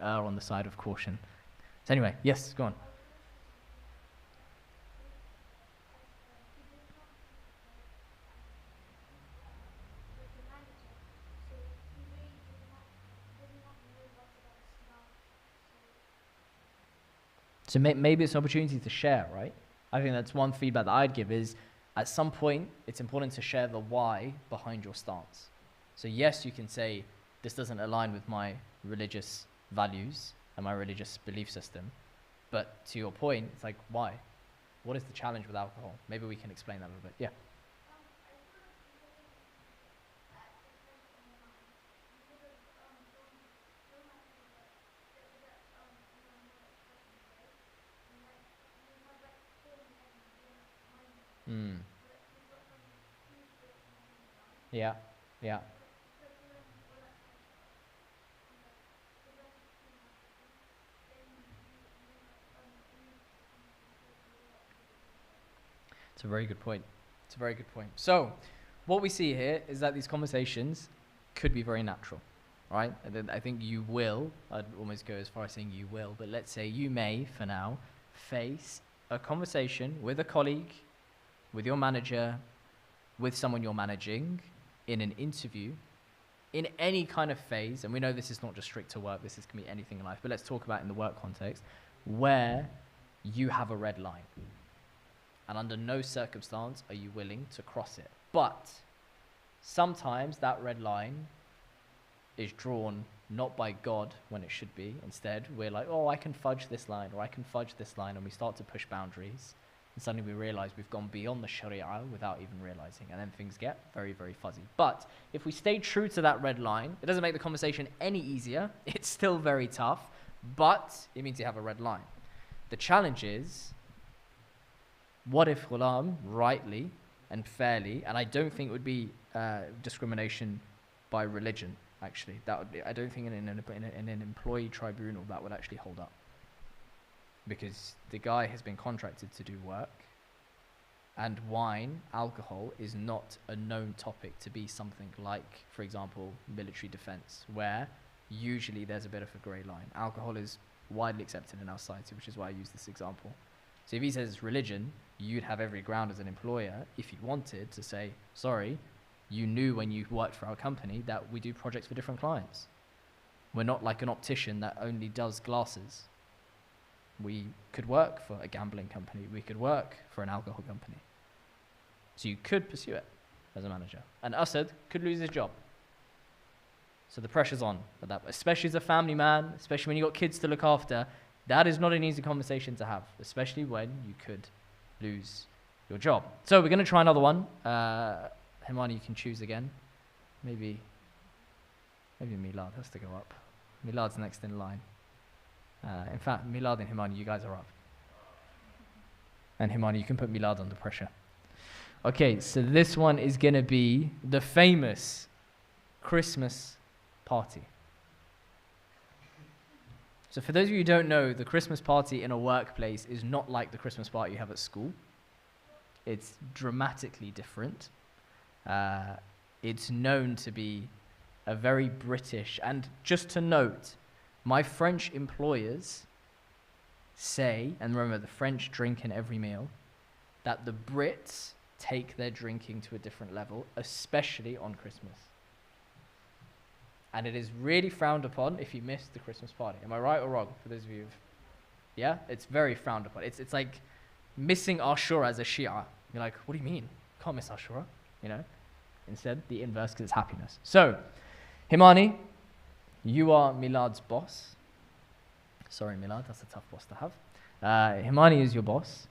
A: err on the side of caution. So anyway, yes, go on. So maybe it's an opportunity to share, right? I think that's one feedback that I'd give is at some point, it's important to share the why behind your stance. So yes, you can say, this doesn't align with my religious values and my religious belief system. But to your point, it's like, why? What is the challenge with alcohol? Maybe we can explain that a little bit. Yeah. Mm. Yeah. Yeah. It's a very good point. It's a very good point. So, what we see here is that these conversations could be very natural, right? I think you will, I'd almost go as far as saying you will, but let's say you may, for now, face a conversation with a colleague, with your manager, with someone you're managing, in an interview, in any kind of phase, and we know this is not just strict to work, this can be anything in life, but let's talk about in the work context, where you have a red line. And under no circumstance are you willing to cross it. But sometimes that red line is drawn not by God when it should be. Instead, we're like, oh, I can fudge this line, or I can fudge this line, and we start to push boundaries. And suddenly we realize we've gone beyond the Sharia without even realizing. And then things get very, very fuzzy. But if we stay true to that red line, it doesn't make the conversation any easier. It's still very tough, but it means you have a red line. The challenge is, what if Ghulam, rightly and fairly, and I don't think it would be discrimination by religion, actually. That would be, I don't think in an employee tribunal that would actually hold up. Because the guy has been contracted to do work, and wine, alcohol, is not a known topic to be something like, for example, military defense, where usually there's a bit of a grey line. Alcohol is widely accepted in our society, which is why I use this example. So if he says religion, you'd have every ground as an employer, if you wanted, to say, sorry, you knew when you worked for our company that we do projects for different clients. We're not like an optician that only does glasses. We could work for a gambling company. We could work for an alcohol company. So you could pursue it as a manager. And Asad could lose his job. So the pressure's on for that, especially as a family man, especially when you've got kids to look after. That is not an easy conversation to have, especially when you could lose your job. So we're going to try another one. Himani, you can choose again. Maybe Milad has to go up. Milad's next in line. In fact, Milad and Himani, you guys are up. And Himani, you can put Milad under pressure. Okay, so this one is going to be the famous Christmas party. So for those of you who don't know, the Christmas party in a workplace is not like the Christmas party you have at school. It's dramatically different. It's known to be a very British, and just to note, my French employers say, and remember the French drink in every meal, that the Brits take their drinking to a different level, especially on Christmas. And it is really frowned upon if you miss the Christmas party. Am I right or wrong, for those of you? Yeah? It's very frowned upon. It's like missing Ashura as a Shia. You're like, what do you mean? Can't miss Ashura, you know? Instead, the inverse, because it's happiness. So, Himani, you are Milad's boss. Sorry, Milad, that's a tough boss to have. Himani is your boss.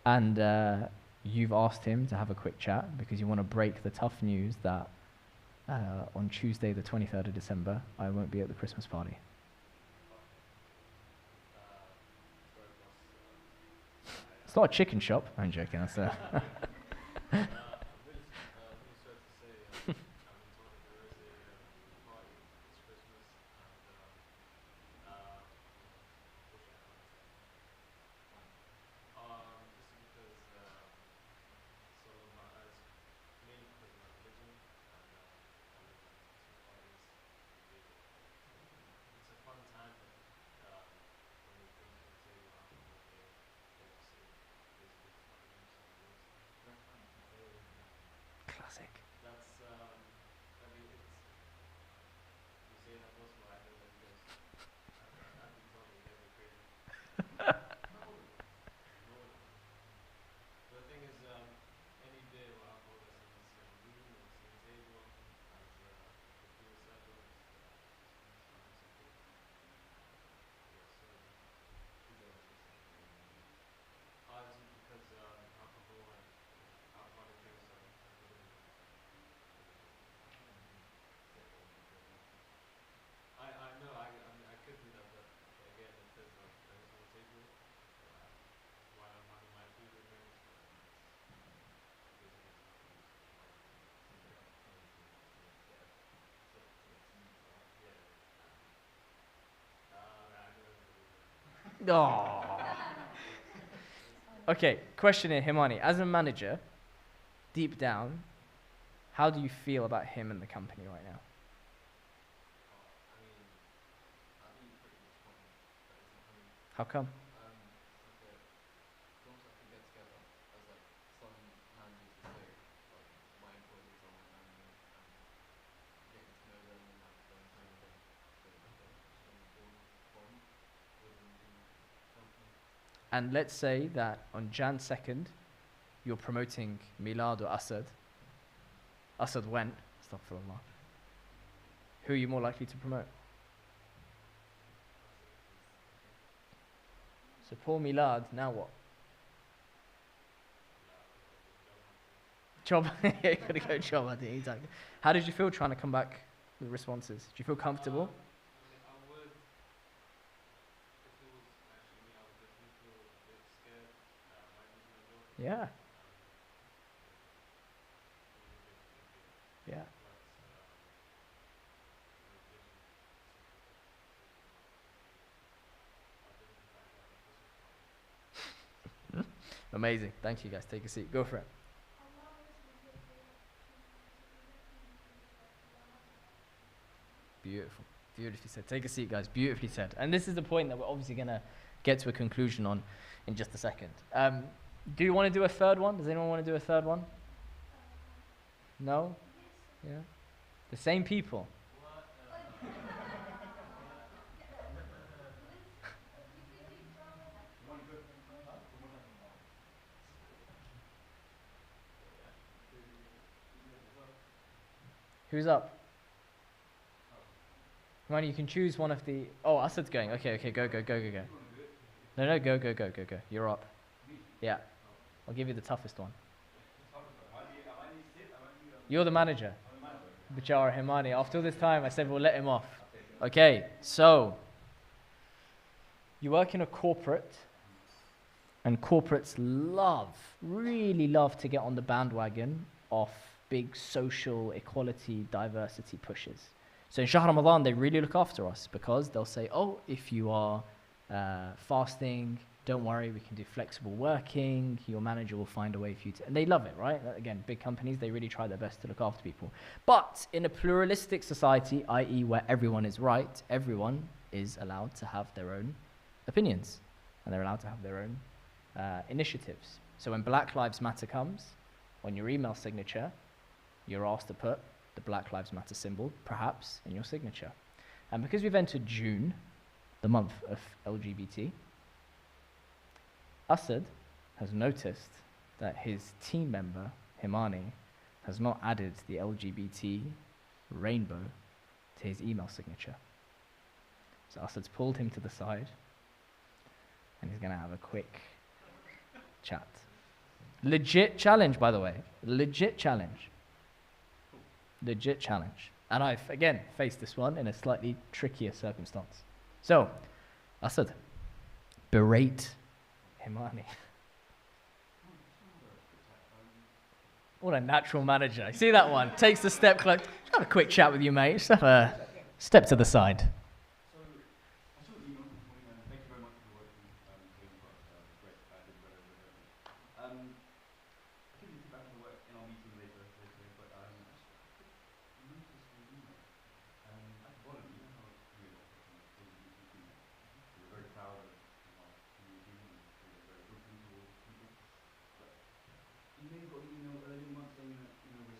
A: And you've asked him to have a quick chat because you want to break the tough news that on Tuesday, the 23rd of December, I won't be at the Christmas party. It's not a chicken shop. I'm joking. That's Classic.
E: That's I mean it's you say that most of I know that because I've been told you guys are crazy. How old are you? No one. But the thing is, any day what I've hold us in the same room or the same table as the full circle is Islamic support. Yes, so who does this? It's because alcohol and alcoholic drinks are forbidden. I know I mean I could do that, but again if there's like drinks on the table, while I'm having my food or drinks, it goes against my beliefs. Yeah. I know everybody there.
A: Oh. Okay, question here, Himani. As a manager, deep down, how do you feel about him and the company right now?
E: I mean, I'd be pretty disappointed. But I mean,
A: How come?
E: it's like it's almost like a get together. As like some managers would say, like my employees are my family, and getting to know them and like spending time with them, there's like a strong bond within the company.
A: And let's say that on Jan 2nd, you're promoting Milad or Asad. Asad went. Astaghfirullah. Who are you more likely to promote? So poor Milad, now what? Job. Yeah, gotta go job. I think exactly. How did you feel trying to come back with responses? Do you feel comfortable?
E: I mean, I would, if it was actually me, I would definitely feel a bit scared that I might lose my job.
A: Yeah.
E: It
A: Yeah.
E: was a big thing. But in addition to other than the fact that I'm a Christmas party.
A: Amazing. Thank you guys. Take a seat. Go for it.
B: Allah was legit there to protect him from the threat to Allah subhanahu.
A: Beautiful. Beautifully said. Take a seat, guys. Beautifully said. And this is the point that we're obviously going to get to a conclusion on in just a second. Do you want to do a third one? Does anyone want to do a third one? No?
B: Yes.
A: Yeah? The same people.
E: What?
C: One good. Huh? One more time.
A: Who's up? Ryan, you can choose one of the... Oh, Asad's going. Okay, go. No, go. You're up. Yeah. I'll give you the toughest one. You're the manager. Bichara Himani. After all this time, I said we'll let him off. Okay, so... You work in a corporate, and corporates really love to get on the bandwagon of big social equality, diversity pushes. So in Shahr Ramadan, they really look after us because they'll say, oh, if you are fasting, don't worry, we can do flexible working, your manager will find a way for you to... And they love it, right? Again, big companies, they really try their best to look after people. But in a pluralistic society, i.e. where everyone is right, everyone is allowed to have their own opinions, and they're allowed to have their own initiatives. So when Black Lives Matter comes, on your email signature, you're asked to put the Black Lives Matter symbol, perhaps, in your signature. And because we've entered June, the month of LGBT, Asad has noticed that his team member, Himani, has not added the LGBT rainbow to his email signature. So Asad's pulled him to the side, and he's going to have a quick chat. Legit challenge, by the way. Legit challenge. Legit challenge. And I've, again, faced this one in a slightly trickier circumstance. So, Asad, berate Himani. What a natural manager. You see that one? Takes the step close. Just have a quick chat with you, mate. Just have a step to the side.
C: So, I saw the email this morning, and thank you very much for the work you've doing for us. Great. I did very, very, very well. I think we can back to work in our meeting later, but I just noticed the email. At the bottom, you know how we are LGBT female. We're very proud of our community, and we're very open to all people. But you may have got an email early in the month saying that, we're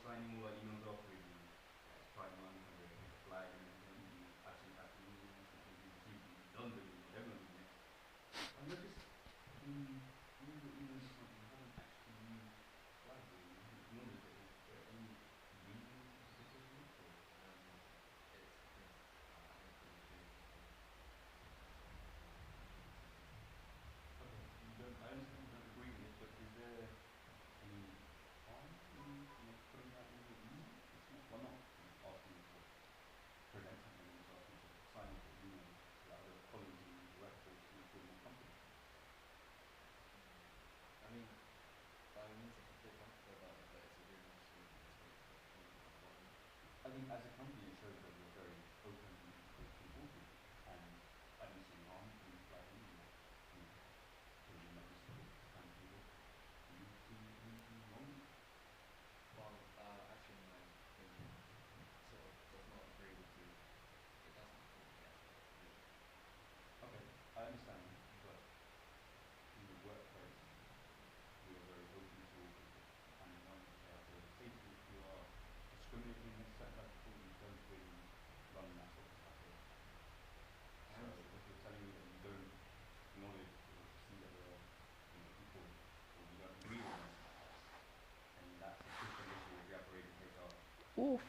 A: Oof.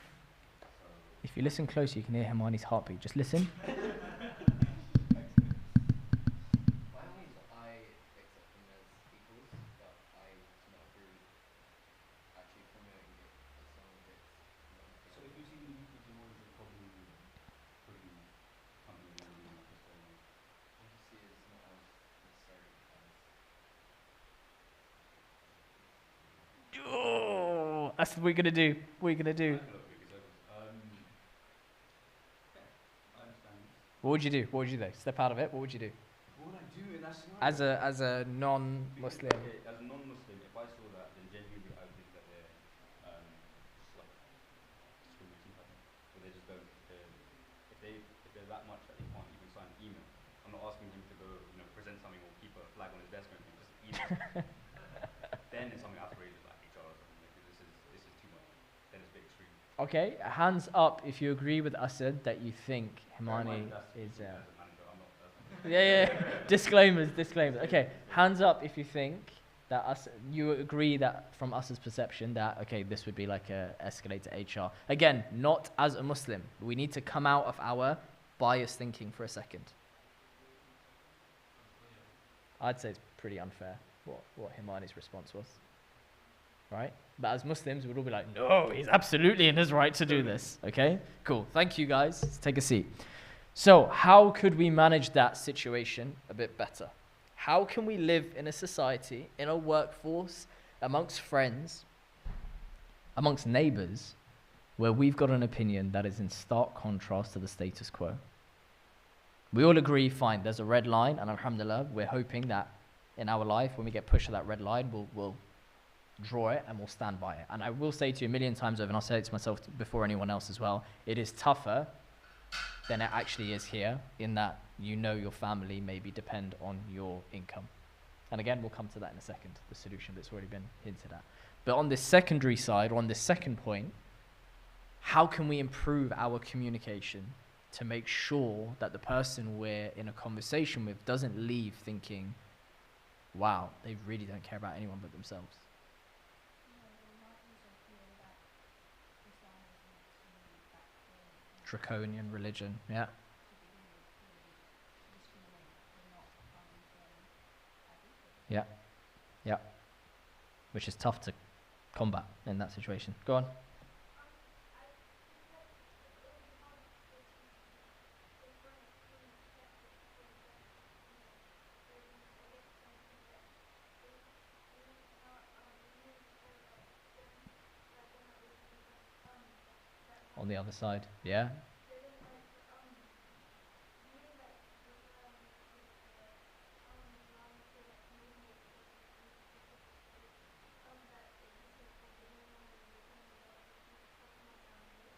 C: So
A: If you listen close, you can hear Hermione's heartbeat. Just listen.
E: By all means, I accept them as equals, but I do not agree with actually promoting it as someone gets nothing.
C: so if you see them as equals, then what is the problem with putting something along the line just going on?
E: I just see it as not as necessary as
A: Oh, that's what we're gonna do. What are you gonna do?
C: I feel like bigger circles. Yeah, I understand this.
A: What would you do? What would you do? Step out of it. What would you do?
C: What would I do in that scenario?
A: As a non-Muslim?
C: Okay, as a non-Muslim, if I saw that, then genuinely I would think that they're just like discriminating. I think, or they just don't. If they're that much that they can't even sign an email. I'm not asking him to go, present something or keep a flag on his desk or anything. Just email. Then it's something I have to raise with like HR or something. Like, this is too much. Then it's a bit extreme.
A: Okay, hands up if you agree with Asad that you think
C: Bear in
A: Hermione
C: mind, that's
A: is.
C: speaking as a manager. I'm not. That's not
A: Yeah. Disclaimers. Okay, hands up if you think that you agree that from Asad's perception that okay, this would be like a escalate to HR. Again, not as a Muslim. We need to come out of our biased thinking for a second. I'd say it's pretty unfair what Hermione's response was. Right? But as Muslims, we'd all be like, no, he's absolutely in his right to do this. Okay? Cool. Thank you, guys. Let's take a seat. So, how could we manage that situation a bit better? How can we live in a society, in a workforce, amongst friends, amongst neighbors, where we've got an opinion that is in stark contrast to the status quo? We all agree, fine, there's a red line, and alhamdulillah, we're hoping that in our life, when we get pushed to that red line, we'll draw it and we'll stand by it. And I will say to you a million times over, and I'll say it to myself before anyone else as well, it is tougher than it actually is here, in that your family maybe depend on your income. And again, we'll come to that in a second, the solution that's already been hinted at. But on this secondary side, or on this second point, how can we improve our communication to make sure that the person we're in a conversation with doesn't leave thinking, wow, they really don't care about anyone but themselves? Draconian religion, yeah. Yeah, yeah. Which is tough to combat in that situation. Go on. On the other side, yeah.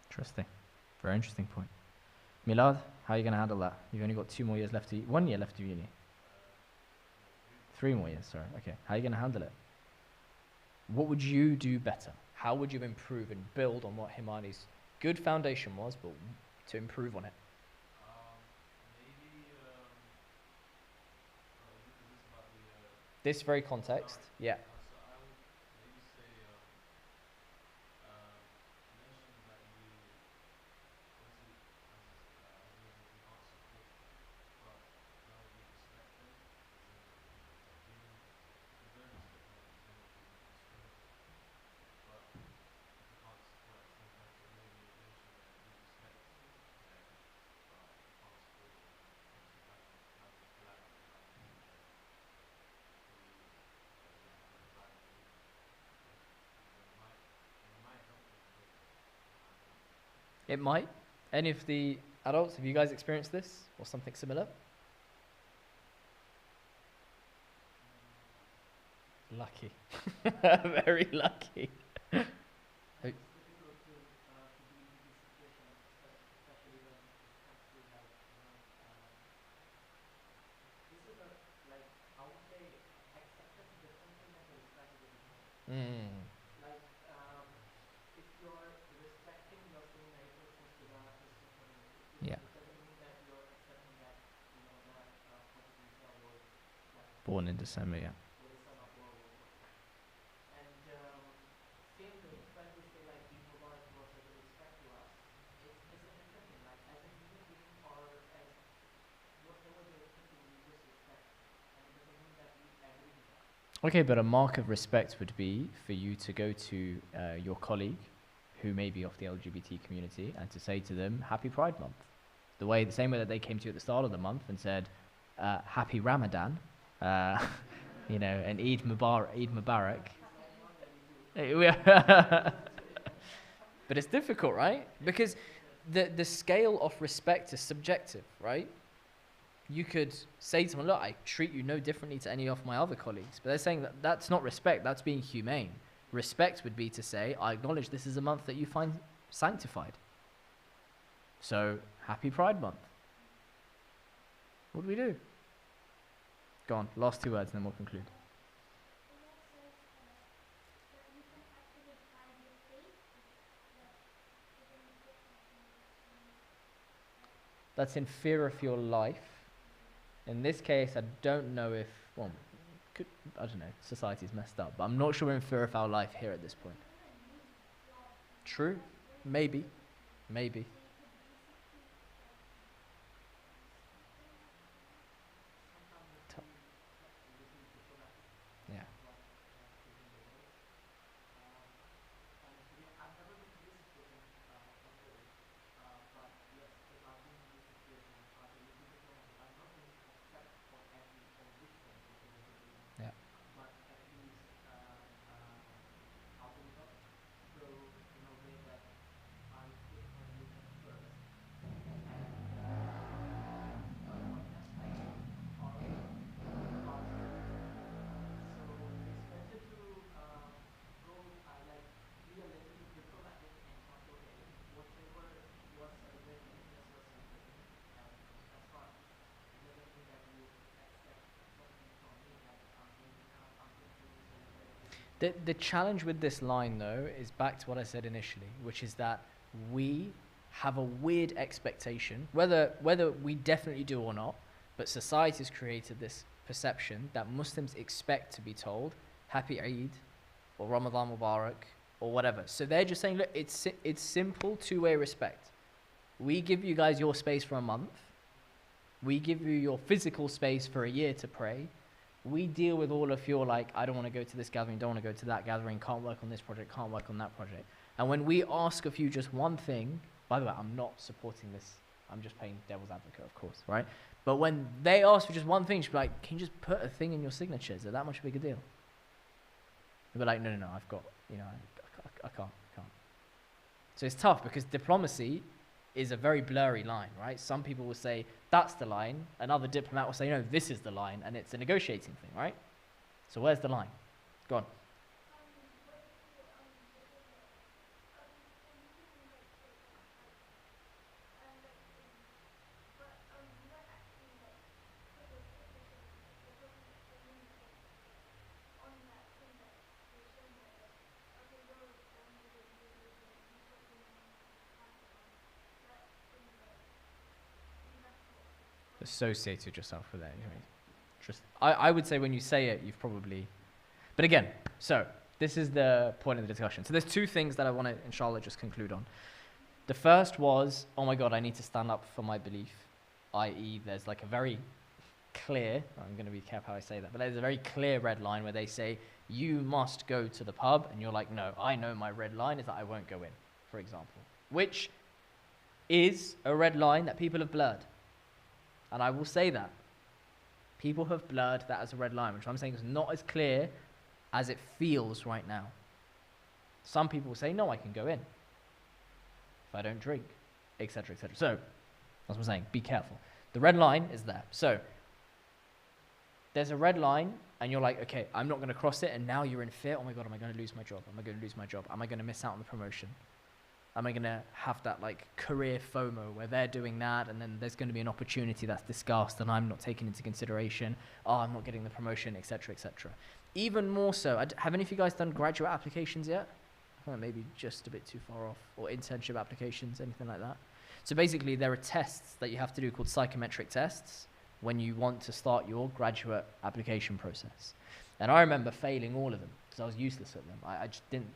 A: Interesting. Very interesting point. Milad, how are you going to handle that? You've only got 2 more years left 1 year left of uni. 3 more years, sorry. Okay. How are you going to handle it? What would you do better? How would you improve and build on what Himani's good foundation was, but to improve on it?
E: maybe is this about the
A: This very context, yeah.
E: so I would maybe say mention that you obviously as Muslims you can't support them, but know that you respect them as a human. You don't respect them as a human being, discriminate, but you can't support at the same time. So maybe mention that you respect them, but you can't support them. Obviously have a flag behind the flag of the movement. It might help them a bit.
A: It might. Any of the adults, have you guys experienced this or something similar? Lucky. Very lucky.
D: It's difficult to be in these situations, especially when it comes to like, this is a, like, I would say acceptance is different thing and respect is a different thing.
A: Mm.
D: Like, if you're respecting your same neighbor since the is different.
A: Yeah.
D: It doesn't mean that you're accepting that, that Prophet Isa was like
A: Born in December, yeah.
D: was the son of God or whatever. And same thing when we say like Eid Mubarak to our brothers
A: Okay, but a mark of respect would be for you to go to your colleague who may be of the LGBT community and to say to them, Happy Pride Month. The same way that they came to you at the start of the month and said, Happy Ramadan, you know, and Eid Mubarak. But it's difficult, right? Because the scale of respect is subjective, right? You could say to someone, look, I treat you no differently to any of my other colleagues. But they're saying that that's not respect, that's being humane. Respect would be to say, I acknowledge this is a month that you find sanctified. So, Happy Pride Month. What do we do? Go on, last 2 words and then we'll conclude. That's in fear of your life. In this case, I don't know if, well, I don't know, society's messed up, but I'm not sure we're in fear of our life here at this point. True, maybe. Yeah. Yeah. The challenge with this line, though, is back to what I said initially, which is that we have a weird expectation, whether we definitely do or not, but society has created this perception that Muslims expect to be told Happy Eid or Ramadan Mubarak or whatever. So they're just saying, look, it's simple two-way respect. We give you guys your space for a month. We give you your physical space for a year to pray. We deal with all of your, like, I don't want to go to this gathering, don't want to go to that gathering, can't work on this project, can't work on that project. And when we ask of you just one thing, by the way, I'm not supporting this, I'm just playing devil's advocate, of course, right? But when they ask for just one thing, she'll be like, can you just put a thing in your signature? Is it that much big a deal? They'll be like, no, I've got, you know, I can't. So it's tough because diplomacy is a very blurry line, right? Some people will say, that's the line. Another diplomat will say, no, this is the line. And it's a negotiating thing, right? So where's the line? Go on. Associated yourself with it. I would say when you say it, you've probably... But again, so this is the point of the discussion. So there's two things that I want to, inshallah, just conclude on. The first was, oh my God, I need to stand up for my belief, i.e. there's like a very clear, I'm going to be careful how I say that, but there's a very clear red line where they say, you must go to the pub, and you're like, no, I know my red line is that I won't go in, for example. Which is a red line that people have blurred. And I will say that. People have blurred that as a red line, which I'm saying is not as clear as it feels right now. Some people will say, no, I can go in if I don't drink, etc., etc. So, that's what I'm saying. Be careful. The red line is there. So, there's a red line, and you're like, okay, I'm not going to cross it, and now you're in fear. Oh my God, am I going to lose my job? Am I going to lose my job? Am I going to miss out on the promotion? Am I going to have that like career FOMO where they're doing that and then there's going to be an opportunity that's discussed and I'm not taken into consideration? Oh, I'm not getting the promotion, etc., etc. Even more so, have any of you guys done graduate applications yet? I think maybe just a bit too far off. Or internship applications, anything like that. So basically there are tests that you have to do called psychometric tests when you want to start your graduate application process. And I remember failing all of them because I was useless at them. I just didn't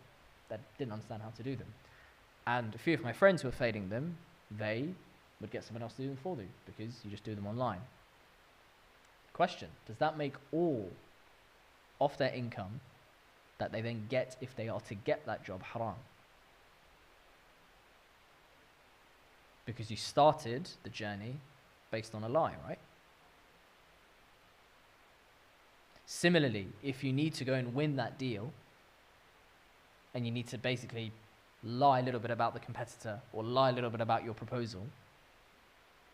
A: understand how to do them. And a few of my friends who were failing them, they would get someone else to do them for you because you just do them online. Question, does that make all off their income that they then get if they are to get that job haram. Because you started the journey based on a lie, right? Similarly, if you need to go and win that deal, and you need to basically lie a little bit about the competitor or lie a little bit about your proposal,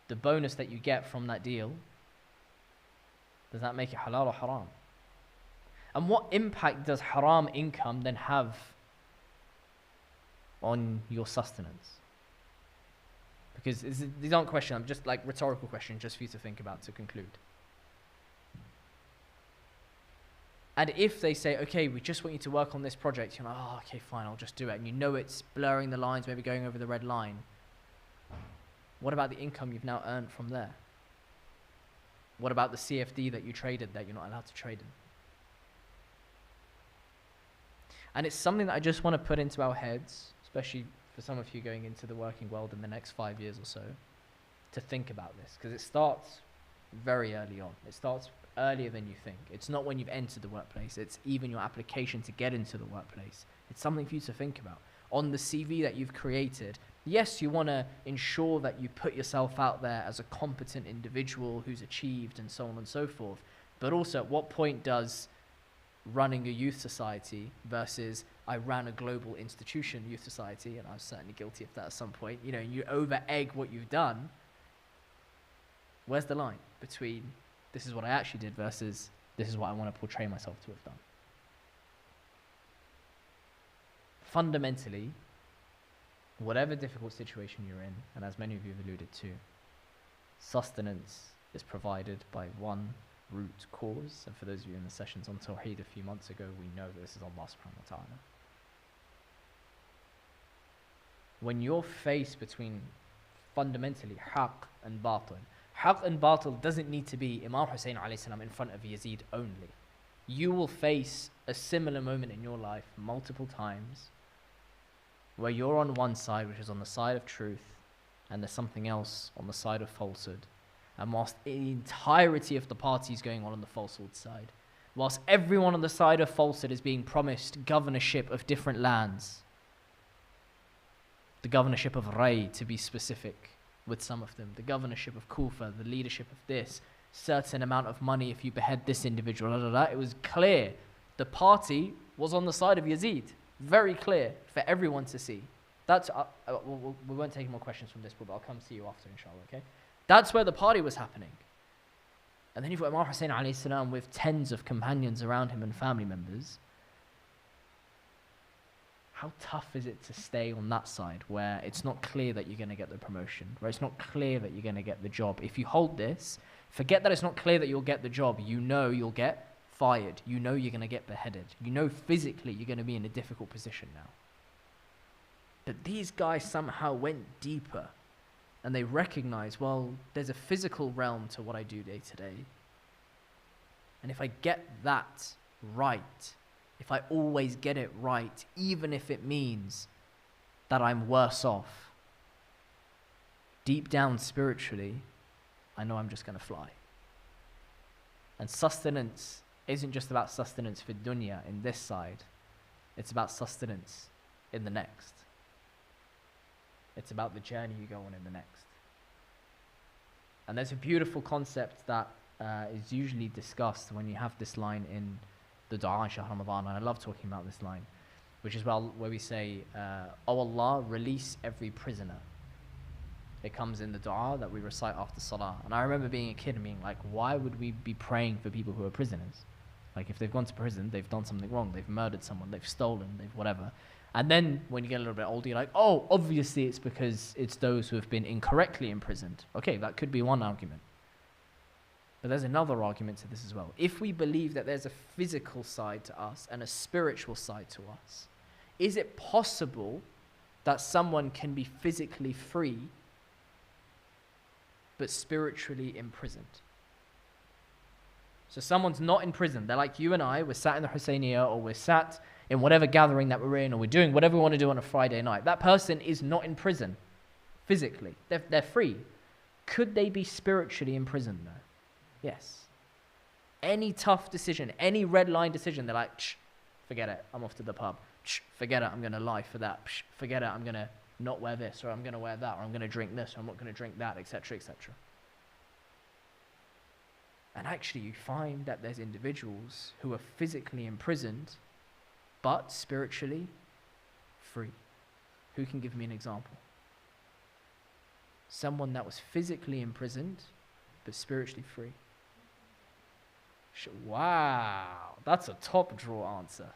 A: the bonus that you get from that deal, does that make it halal or haram? And what impact does haram income then have on your sustenance? Because these aren't questions, I'm just like rhetorical questions just for you to think about to conclude. And if they say, okay, we just want you to work on this project, you're like, oh, okay, fine, I'll just do it. And you know it's blurring the lines, maybe going over the red line. What about the income you've now earned from there? What about the CFD that you traded that you're not allowed to trade in? And it's something that I just want to put into our heads, especially for some of you going into the working world in the next 5 years or so, to think about this. Because it starts very early on. It starts earlier than you think. It's not when you've entered the workplace. It's even your application to get into the workplace. It's something for you to think about. On the CV that you've created, yes, you want to ensure that you put yourself out there as a competent individual who's achieved and so on and so forth. But also, at what point does running a youth society versus I ran a global institution youth society, and I was certainly guilty of that at some point, you know, you over egg what you've done. Where's the line between this is what I actually did versus this is what I want to portray myself to have done? Fundamentally, whatever difficult situation you're in, and as many of you have alluded to, sustenance is provided by one root cause. And for those of you in the sessions on Tawheed a few months ago, we know that this is Allah subhanahu wa ta'ala. When you're faced between fundamentally haqq and batil, haqq and batil doesn't need to be Imam Hussain alayhi salam in front of Yazid only. You will face a similar moment in your life multiple times where you're on one side, which is on the side of truth, and there's something else on the side of falsehood. And whilst the entirety of the party is going on the falsehood side, whilst everyone on the side of falsehood is being promised governorship of different lands, the governorship of Ray to be specific with some of them, the governorship of Kufa, the leadership of this, certain amount of money if you behead this individual, it was clear the party was on the side of Yazid. Very clear for everyone to see. That's we won't take more questions from this, but I'll come see you after, inshallah, okay? That's where the party was happening. And then you've got Imam Hussain alayhi salam with tens of companions around him and family members. How tough is it to stay on that side where it's not clear that you're going to get the promotion, where it's not clear that you're going to get the job? If you hold this, forget that it's not clear that you'll get the job. You know you'll get fired. You know you're going to get beheaded. You know physically you're going to be in a difficult position now. But these guys somehow went deeper and they recognize, well, there's a physical realm to what I do day to day. And if I get that right, if I always get it right, even if it means that I'm worse off, deep down spiritually, I know I'm just going to fly. And sustenance isn't just about sustenance for dunya in this side. It's about sustenance in the next. It's about the journey you go on in the next. And there's a beautiful concept that is usually discussed when you have this line in the dua in Shahr Ramadan, and I love talking about this line, which is where we say, "Oh Allah, release every prisoner." It comes in the dua that we recite after salah. And I remember being a kid and being like, why would we be praying for people who are prisoners? Like, if they've gone to prison, they've done something wrong, they've murdered someone, they've stolen, they've whatever. And then when you get a little bit older, you're like, oh, obviously it's because it's those who have been incorrectly imprisoned. Okay, that could be one argument. But there's another argument to this as well. If we believe that there's a physical side to us and a spiritual side to us, is it possible that someone can be physically free but spiritually imprisoned? So someone's not in prison. They're like you and I. We're sat in the Hussainiyah, or we're sat in whatever gathering that we're in, or we're doing whatever we want to do on a Friday night. That person is not in prison physically. They're free. Could they be spiritually imprisoned though? Yes. Any tough decision, any red line decision, they're like, forget it, I'm off to the pub. Forget it, I'm going to lie for that. Forget it, I'm going to not wear this, or I'm going to wear that, or I'm going to drink this, or I'm not going to drink that, etc., etc. And actually, you find that there's individuals who are physically imprisoned, but spiritually free. Who can give me an example? Someone that was physically imprisoned, but spiritually free. Wow, that's a top drawer answer.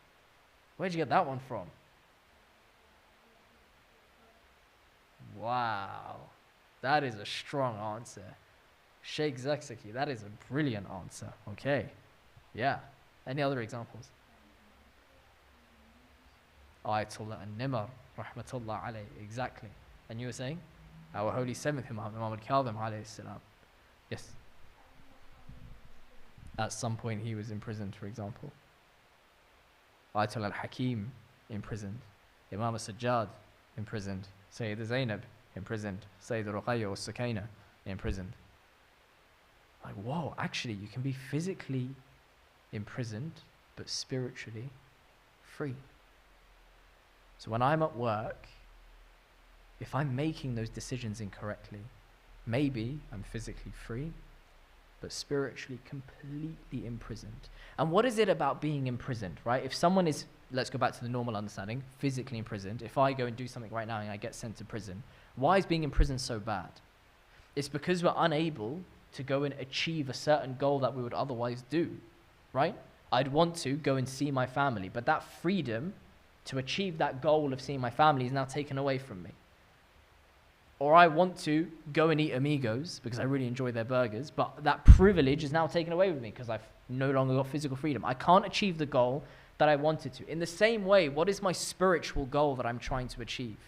A: Where'd you get that one from? Wow, that is a strong answer. Sheikh Zakzaki, that is a brilliant answer. Okay, yeah. Any other examples? Ayatollah al-Nimar, rahmatullah alayhi, exactly. And you were saying? Our holy seventh Imam, Imam al-Kadhim alayhi salam. Yes. At some point he was imprisoned, for example. Ayatollah al-Hakim, imprisoned. Imam al-Sajjad, imprisoned. Sayyid Zainab, imprisoned. Sayyid Ruqayya or Sukaina, imprisoned. Like, whoa, actually you can be physically imprisoned, but spiritually free. So when I'm at work, if I'm making those decisions incorrectly, maybe I'm physically free, but spiritually completely imprisoned. And what is it about being imprisoned, right? If someone is, let's go back to the normal understanding, physically imprisoned, if I go and do something right now and I get sent to prison, why is being in prison so bad? It's because we're unable to go and achieve a certain goal that we would otherwise do, right? I'd want to go and see my family, but that freedom to achieve that goal of seeing my family is now taken away from me. Or I want to go and eat Amigos because I really enjoy their burgers, but that privilege is now taken away with me because I've no longer got physical freedom. I can't achieve the goal that I wanted to. In the same way, what is my spiritual goal that I'm trying to achieve?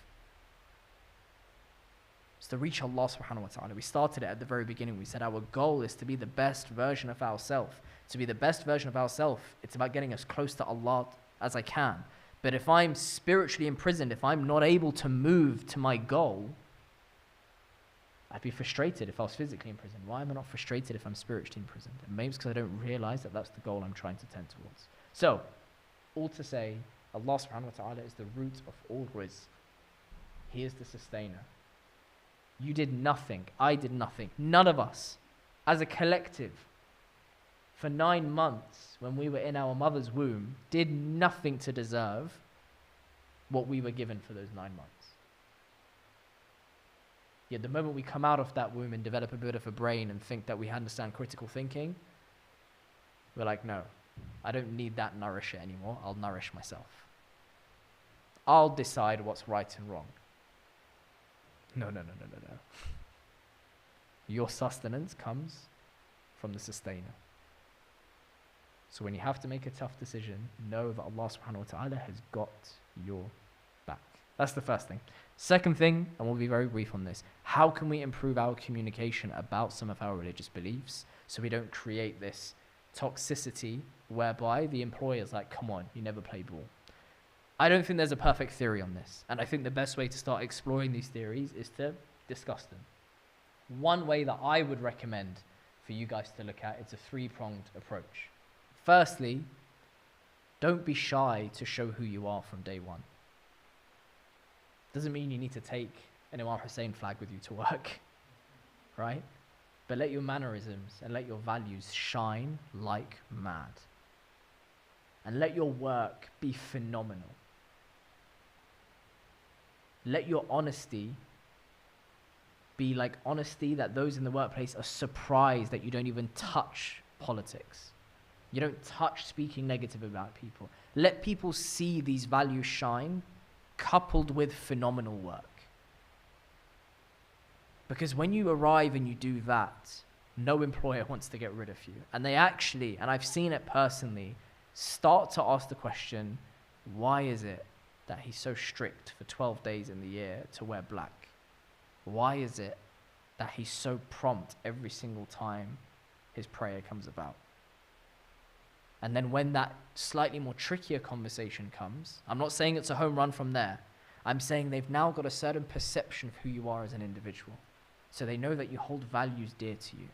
A: It's to reach Allah subhanahu wa ta'ala. We started it at the very beginning. We said our goal is to be the best version of ourselves. To be the best version of ourselves, it's about getting as close to Allah as I can. But if I'm spiritually imprisoned, if I'm not able to move to my goal, I'd be frustrated if I was physically imprisoned. Why am I not frustrated if I'm spiritually imprisoned? And maybe it's because I don't realize that that's the goal I'm trying to tend towards. So, all to say, Allah subhanahu wa ta'ala is the root of all rizq. He is the sustainer. You did nothing. I did nothing. None of us, as a collective, for 9 months when we were in our mother's womb, did nothing to deserve what we were given for those 9 months. Yet the moment we come out of that womb and develop a bit of a brain and think that we understand critical thinking, we're like, no, I don't need that nourisher anymore. I'll nourish myself. I'll decide what's right and wrong. No. Your sustenance comes from the sustainer. So when you have to make a tough decision, know that Allah subhanahu wa ta'ala has got your back. That's the first thing. Second thing, and we'll be very brief on this, how can we improve our communication about some of our religious beliefs so we don't create this toxicity whereby the employer's like, come on, you never play ball. I don't think there's a perfect theory on this, and I think the best way to start exploring these theories is to discuss them. One way that I would recommend for you guys to look at, it's a three-pronged approach. Firstly, don't be shy to show who you are from day one. Doesn't mean you need to take an Imam Hussain flag with you to work, right? But let your mannerisms and let your values shine like mad. And let your work be phenomenal. Let your honesty be like honesty that those in the workplace are surprised that you don't even touch politics. You don't touch speaking negative about people. Let people see these values shine coupled with phenomenal work. Because when you arrive and you do that, no employer wants to get rid of you. And they actually, and I've seen it personally, start to ask the question, why is it that he's so strict for 12 days in the year to wear black? Why is it that he's so prompt every single time his prayer comes about? And then when that slightly more trickier conversation comes, I'm not saying it's a home run from there. I'm saying they've now got a certain perception of who you are as an individual. So they know that you hold values dear to you.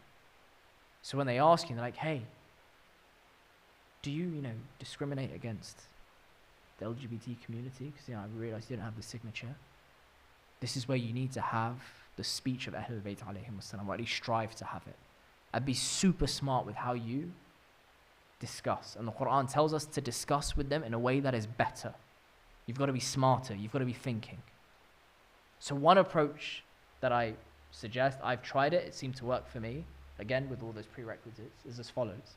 A: So when they ask you, they're like, hey, Do you, discriminate against the LGBT community? Because, I realized you didn't have the signature. This is where you need to have the speech of Ahlul Bayt alayhim wasalam, or at least strive to have it. And be super smart with how you discuss. And the Quran tells us to discuss with them in a way that is better. You've got to be smarter. You've got to be thinking. So one approach that I suggest, I've tried it, it seemed to work for me, again with all those prerequisites, is as follows.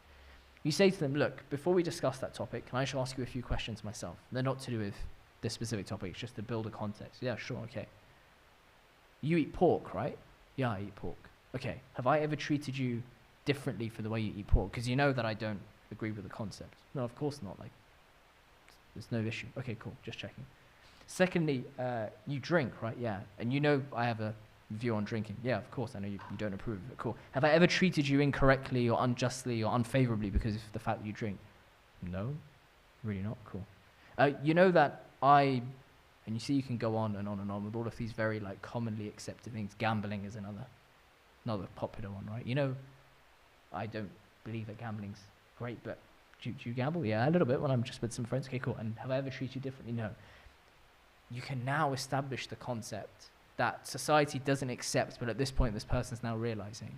A: You say to them, look, before we discuss that topic, can I just ask you a few questions myself? They're not to do with this specific topic, it's just to build a context. Yeah, sure, okay. You eat pork, right? Yeah, I eat pork. Okay, have I ever treated you differently for the way you eat pork? Because you know that I don't agree with the concept. No, of course not. Like, there's no issue. Okay, cool, just checking. Secondly, you drink, right? Yeah, and you know I have a view on drinking. Yeah, of course, I know you don't approve of it. Cool. Have I ever treated you incorrectly or unjustly or unfavorably because of the fact that you drink? No, really not. Cool. You know that and you see you can go on and on and on with all of these very like commonly accepted things. Gambling is another popular one, right? You know, I don't believe that gambling's great, but do you gamble? Yeah, a little bit when I'm just with some friends. Okay, cool. And have I ever treated you differently? No. You can now establish the concept that society doesn't accept, but at this point this person's now realizing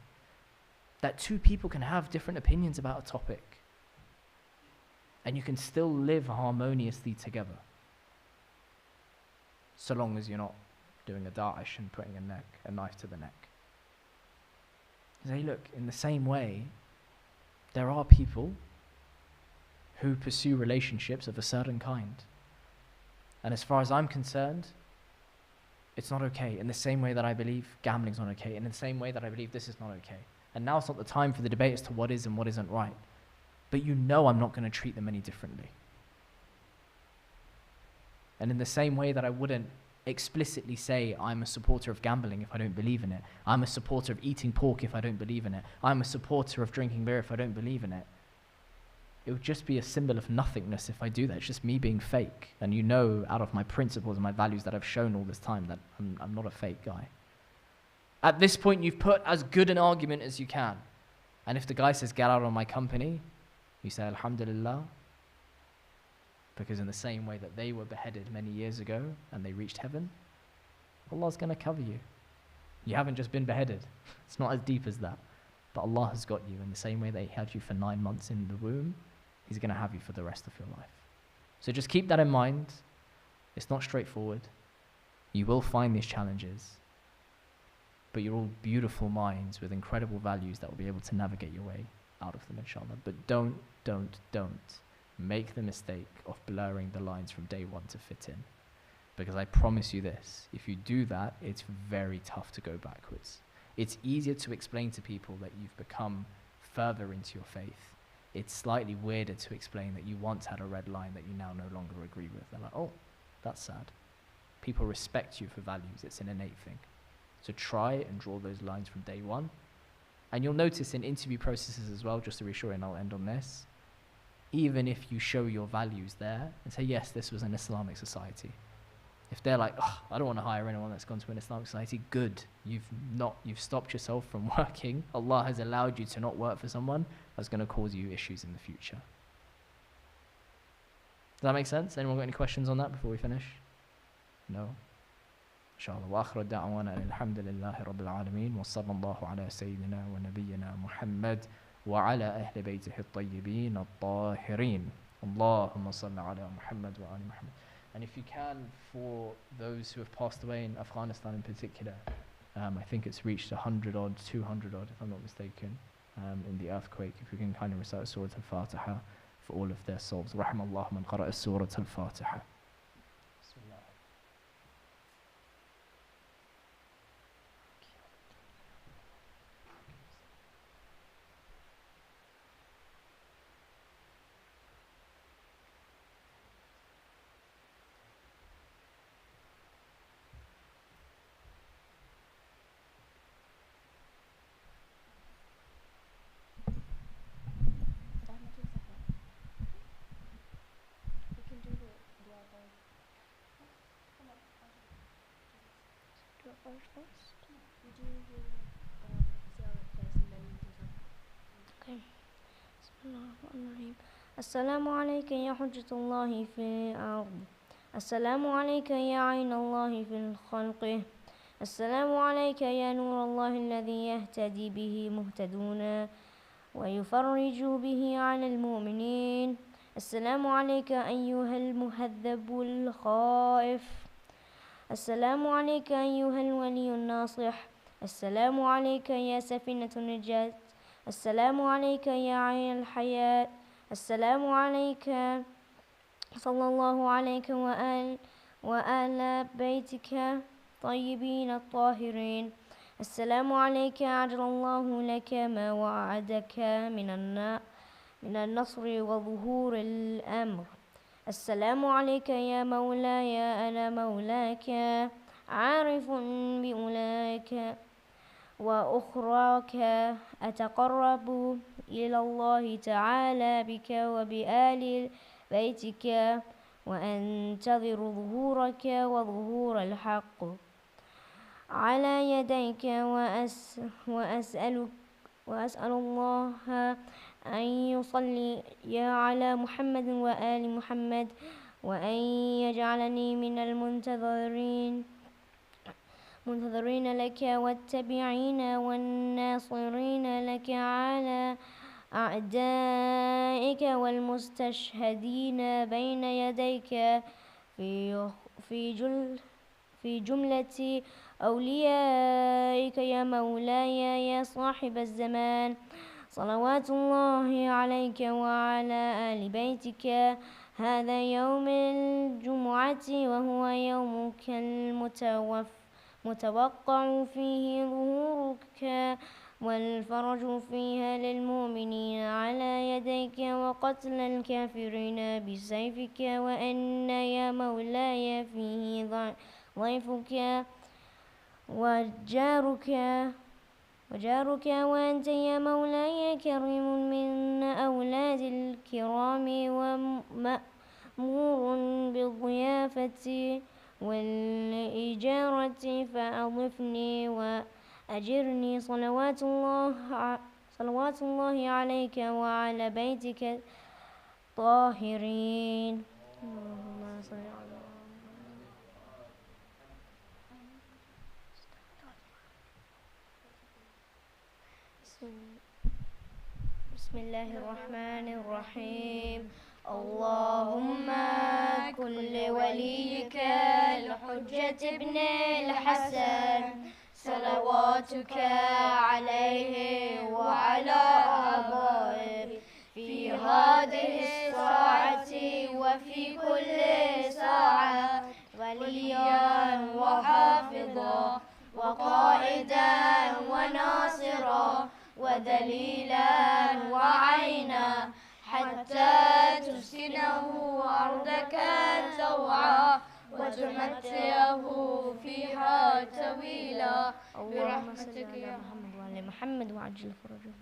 A: that two people can have different opinions about a topic and you can still live harmoniously together, so long as you're not doing a da'ish and putting a knife to the neck. Say, look, in the same way, there are people who pursue relationships of a certain kind, and as far as I'm concerned, it's not okay. In the same way that I believe gambling's not okay, and in the same way that I believe this is not okay. And now it's not the time for the debate as to what is and what isn't right. But you know I'm not going to treat them any differently. And in the same way that I wouldn't explicitly say I'm a supporter of gambling if I don't believe in it. I'm a supporter of eating pork if I don't believe in it. I'm a supporter of drinking beer if I don't believe in it. It would just be a symbol of nothingness if I do that. It's just me being fake. And you know, out of my principles and my values that I've shown all this time, that I'm not a fake guy. At this point, you've put as good an argument as you can. And if the guy says, get out of my company, you say, Alhamdulillah. Because in the same way that they were beheaded many years ago and they reached heaven, Allah's going to cover you. You haven't just been beheaded. It's not as deep as that. But Allah has got you in the same way that He had you for 9 months in the womb. He's going to have you for the rest of your life. So just keep that in mind. It's not straightforward. You will find these challenges. But you're all beautiful minds with incredible values that will be able to navigate your way out of them, inshallah. But don't make the mistake of blurring the lines from day one to fit in. Because I promise you this, if you do that, it's very tough to go backwards. It's easier to explain to people that you've become further into your faith. It's slightly weirder to explain that you once had a red line that you now no longer agree with. They're like, oh, that's sad. People respect you for values. It's an innate thing. So try and draw those lines from day one. And you'll notice in interview processes as well, just to reassure you, and I'll end on this, even if you show your values there and say, yes, this was an Islamic society. If they're like, oh, I don't want to hire anyone that's gone to an Islamic society, good. You've stopped yourself from working. Allah has allowed you to not work for someone that's going to cause you issues in the future. Does that make sense? Anyone got any questions on that before we finish? No? Inshallah. Wa akhiru da'wana alhamdulillahi rabbil alameen wa sallallahu ala sayyidina wa nabiyyina Muhammad wa ala ahli baytihi at-tayyibin at-tahirin. Allahumma salli ala Muhammad wa ali Muhammad. And if you can, for those who have passed away in Afghanistan in particular, I think it's reached 100 odd, 200 odd, if I'm not mistaken, in the earthquake. If you can kind of recite Surah Al-Fatiha for all of their souls. Rahimallahu man qara'a Surah Al-Fatiha.
B: You do your ziyarah first and then you do that.
F: Okay. Bismillahirrahmanirrahim. السلام عليك يا حجة الله في الأرض. السلام عليك يا عين الله في الخلق. السلام عليك يا نور الله الذي يهتدي به مهتدون ويفرج به على المؤمنين. السلام عليك أيها المهذب الخائف. السلام عليك أيها الولي الناصح. السلام عليك يا سفينة النجاة. السلام عليك يا عين الحياة. السلام عليك صلى الله عليك وآل بيتك طيبين الطاهرين. السلام عليك عجل الله لك ما وعدك من النصر وظهور الأمر. السلام عليك يا مولاي أنا مولاك عارف بأولاك وأخراك أتقرب إلى الله تعالى بك وبآل بيتك وأنتظر ظهورك وظهور الحق على يديك وأسأل الله أن يصلي على محمد وآل محمد وأن يجعلني من المنتظرين لك والتابعين والناصرين لك على أعدائك والمستشهدين بين يديك في جملة أوليائك يا مولاي يا صاحب الزمان. صلوات الله عليك وعلى آل بيتك. هذا يوم الجمعة وهو يومك المتوقع فيه ظهورك والفرج فيها للمؤمنين على يديك وقتل الكافرين بسيفك وأن يا مولاي فيه ضيفك وجارك وأنت يا مولاي كريم من أولاد الكرام ومأمور بالضيافة والإجارة فأضفني وأجرني. صلوات الله عليك وعلى بيتك الطاهرين. اللهم صل على بسم الله الرحمن الرحيم. اللهم كن لوليك الحجة ابن الحسن صلواتك عليه وعلى آبائه في هذه الساعة وفي كل ساعة وليا وحافظا وقائدا وناصرا ودليلا وعينا حتى تسكنه أرضك طوعا وتمتعه فيها طويلا برحمتك يا محمد وعلى محمد وعجل فرجه.